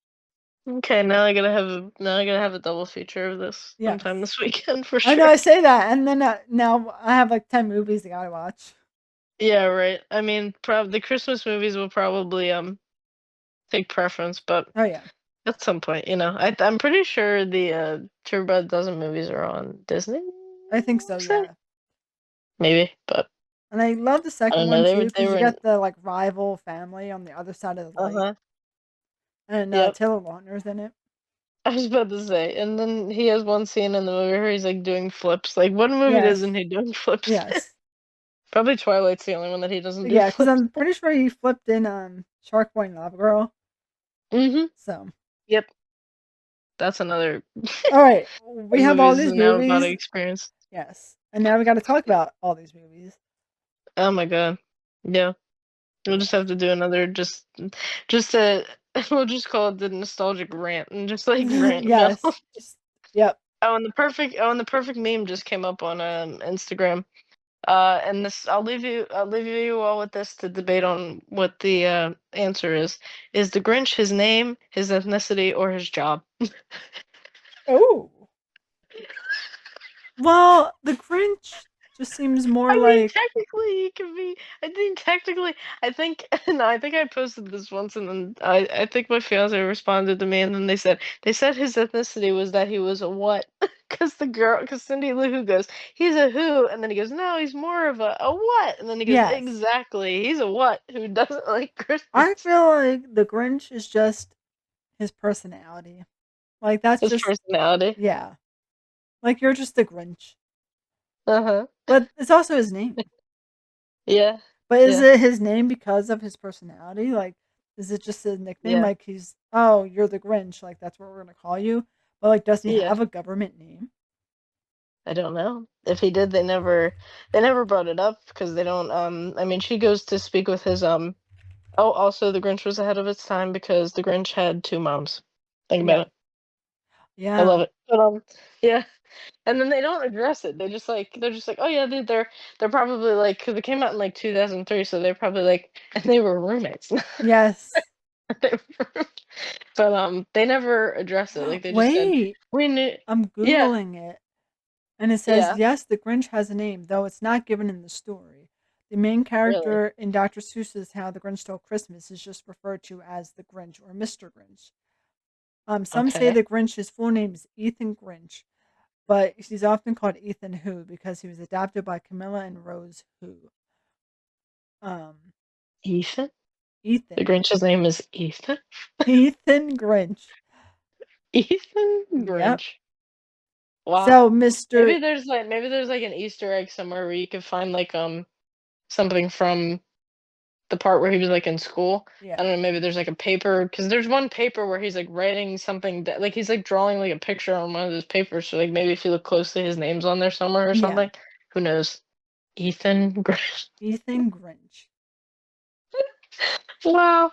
Okay, now I gotta have a double feature of this Yes. sometime this weekend for I know sure. I say that, and then now I have like 10 movies I gotta watch. Yeah, right. I mean, the Christmas movies will probably take preference, but Oh, yeah. at some point, I'm pretty sure the True Blood Dozen movies are on Disney. I think so, Say yeah. maybe, but And I love the I second don't know. one They too were they because you were in. get the like rival family on the other side of the Uh lake, huh. and Yep. Taylor Lautner's in it. I was about to say, and then he has one scene in the movie where he's like doing flips. Like, what movie Yes, isn't he doing flips in? yes, Probably Twilight's the only one that he doesn't do yeah. Because flips. I'm pretty sure he flipped in Shark Boy and Lava Girl. Mm-hmm. So, Yep. That's another all right, we have all movies these and out of body movies. experience. Yes, and now we got to talk about all these movies. Oh my god. Yeah. We'll just Yes, have to do another just a we'll just call it the nostalgic rant and just like rant about yes, just yep. and the perfect meme just came up on Instagram. And this I'll leave you all with this to debate on what the answer is. Is the Grinch his name, his ethnicity, or his job? Oh. Well, the Grinch just seems more I mean, like technically, he can be. I think technically, I think, no, I think I posted this once, and then I think my fiance responded to me, and then they said his ethnicity was that he was a what? Because Cindy Lou Who goes, he's a who, and then he goes, no, he's more of a what? And then he goes, yes. exactly, he's a what who doesn't like I Christmas. feel like the Grinch is just his personality. Like that's His just personality. yeah. Like you're just a Grinch. Uh huh. But it's also his name. Yeah. But is Yeah. it his name because of his personality? Like is it just a nickname? Yeah. Like he's oh, you're the Grinch, like that's what we're gonna call you. But like does he Yeah. have a government name? I don't know. If he did, they never brought it up because they don't. I mean, she goes to speak with his. Oh, also, The Grinch was ahead of its time because The Grinch had two moms. Think Yeah. about it. I love Yeah. it. But yeah. And then they don't address it. They're just like, oh yeah, they're probably like, because it came out in like 2003, so they're probably like, and they were roommates. Yes. They were- but they never address it. Like they just said, Wait. we knew. I'm Yeah. Googling it. And it says, Yeah. yes, the Grinch has a name, though it's not given in the story. The main Really. character in Dr. Seuss's How the Grinch Stole Christmas is just referred to as the Grinch or Mr. Grinch. Some say Okay. the Grinch's full name is Ethan Grinch, but he's often called Ethan Who because he was adopted by Camilla and Rose Who. Um, Ethan. The Ethan. Grinch's name is Ethan. Ethan Grinch. Ethan Yep. Grinch. Wow. So Mr. Maybe there's like an Easter egg somewhere where you could find like something from the part where he was like in school. Yeah. I don't know, maybe there's like a paper because there's one paper where he's like writing something that like he's like drawing like a picture on one of those papers. So like maybe if you look closely, his name's on there somewhere or Yeah. something. Who knows? Ethan Grinch. Ethan Grinch. Wow.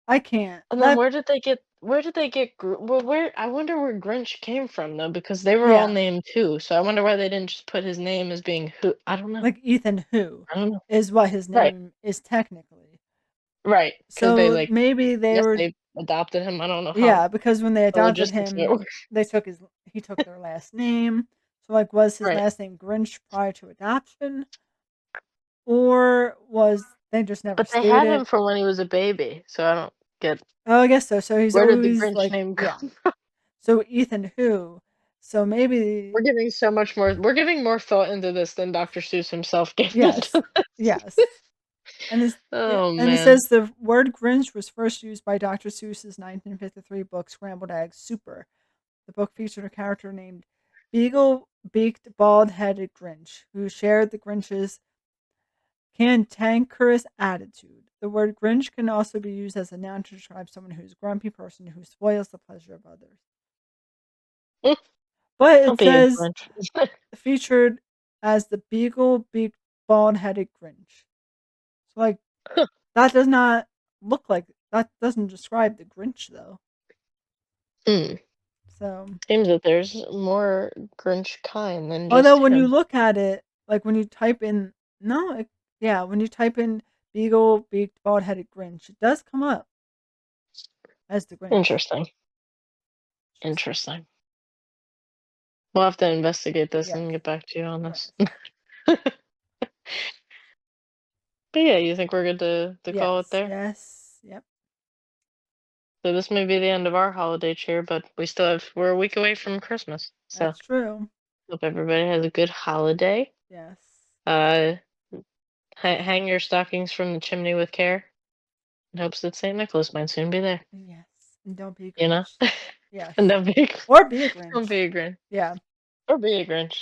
I can't. And then That well, where I wonder where Grinch came from though, because they were all yeah. named too. So I wonder why they didn't just put his name as being who. I don't know. Like Ethan Who I don't know. is what his Right. name is technically. Right. Because they So like, maybe I they guess were they adopted him. I don't know how yeah, because when they the adopted logistics of it him, work. they took his he took their last name. So like was his Right. last name Grinch prior to adoption or was they just never But they had him stated? from when he was a baby, so I don't get Oh, I guess so. So he's where did the always Grinch like name yeah. come. So Ethan Who. So maybe We're giving more thought into this than Dr. Seuss himself gave yes. into this. Yes. And this yeah, Oh and it man. says the word Grinch was first used by Dr. Seuss's 1953 book Scrambled Eggs Super. The book featured a character named Beagle Beaked Bald Headed Grinch, who shared the Grinch's cantankerous attitude. The word Grinch can also be used as a noun to describe someone who's a grumpy person who spoils the pleasure of others. Mm, But it don't be a says Grinch. featured as the Beagle Beaked Bald Headed Grinch. So, like, that does not look like that doesn't describe the Grinch, though. Hmm. So, Seems that there's more Grinch kind than although just when you him. look at it, like when you type in no, yeah, when you type in Beagle Beaked Bald Headed Grinch, it does come up as the Grinch. Interesting. Just Interesting. We'll have to investigate this yes, and get back to you on yes, this. But yeah, you think we're good to call it yes, there? yes, yep, So this may be the end of our holiday cheer, but we're a week away from Christmas. So that's true. hope everybody has a good holiday. Yes, Uh, hang your stockings from the chimney with care. In hopes that St. Nicholas might soon be there. yes, and don't be a You know, Grinch. Yes, and don't be or be a don't Grinch. be a Grinch Yeah, or be a Grinch.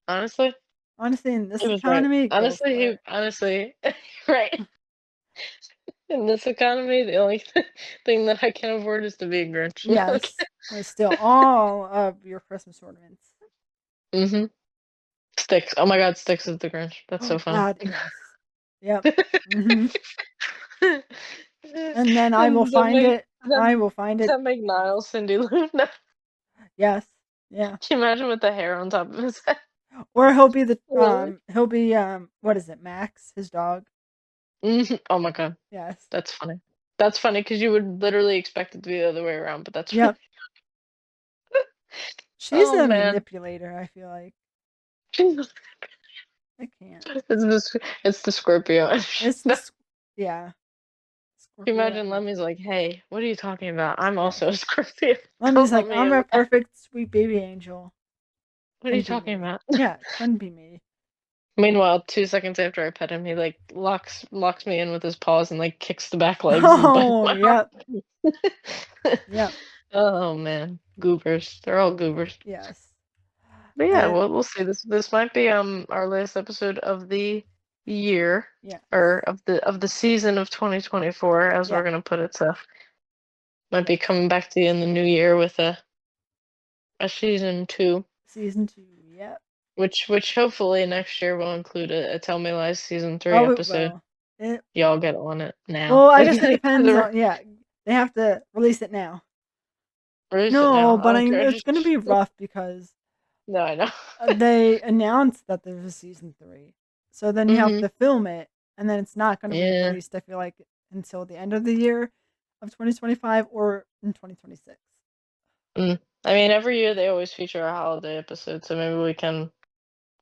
Honestly, honestly, in this he was right. economy, go for it. Honestly, right. In this economy, the only thing that I can afford is to be a Grinch. Yes, but still, all of your Christmas ornaments. Mm-hmm. Sticks. Oh my God, Sticks is the Grinch. That's so Oh funny. God, yes. Yep. hmm And then I will And find it. does that, I will find does it. that make Niles Cindy Lou? No. Yes. Yeah. Can you imagine with the hair on top of his head? Or he'll be the Really? what is it, Max, his dog? Oh my God, Yes. that's funny. That's funny because you would literally expect it to be the other way around, but that's funny. Yep. She's Oh a man. manipulator, I feel like. it's I can't. it's the Scorpio. It's Can the yeah, you Scorpio imagine energy. Lemmy's like, hey, what are you talking about? I'm Yes. also a Scorpio. Lemmy's Don't let like, me I'm in a with that. perfect sweet baby angel. What are you Couldn't be talking me. about? Yeah, couldn't be me. Meanwhile, 2 seconds after I pet him, he like locks me in with his paws and like kicks the back legs and bites Oh, my yep, arm. yep, Oh man, goobers. They're all goobers. yes. But yeah, And we'll see. This might be our last episode of the year yes, or of the season of 2024, as yeah, we're gonna put it. So might be yes. coming back to you in the new year with a season two, Season 2, yep. which hopefully next year will include a Tell Me Lies season 3 Oh, it episode. will. It Y'all will. get on it now. Well, I guess it Because depends on, yeah, they have to release it now. release it No, now. I but don't care. it's Just gonna be rough because no, I know. they announced that there's a season 3. So then you have hmm to film it, and then it's not gonna be Yeah. released, I feel like, until the end of the year of 2025 or in 2026. Mm. I mean, every year they always feature a holiday episode, so maybe we can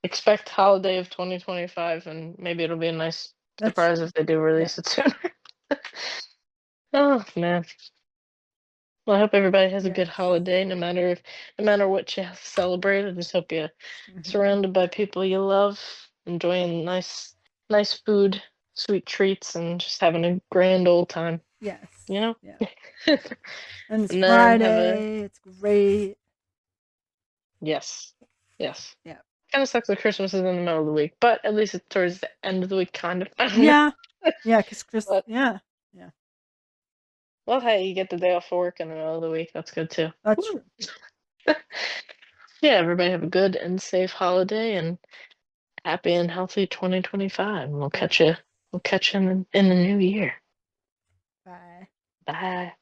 expect holiday of 2025, and maybe it'll be a nice That's surprise true. if they do Yeah. release it sooner. Oh man. Well, I hope everybody has a good Yes. holiday, no matter what you have to celebrate. I just hope you're Mhm. surrounded by people you love, enjoying nice food, sweet treats, and just having a grand old time. Yes. You know. Yeah. And it's And then have a Friday. It's great. yes, yes. Yeah. Kind of sucks that Christmas is in the middle of the week, but at least it's towards the end of the week, kind of. I don't know. Yeah. Yeah, cuz Chris, But yeah. Yeah. well, hey, you get the day off work in the middle of the week. That's good too. That's Woo. true. Yeah, everybody have a good and safe holiday and happy and healthy 2025. And Yes. we'll catch you in the new year. Bye. Bye.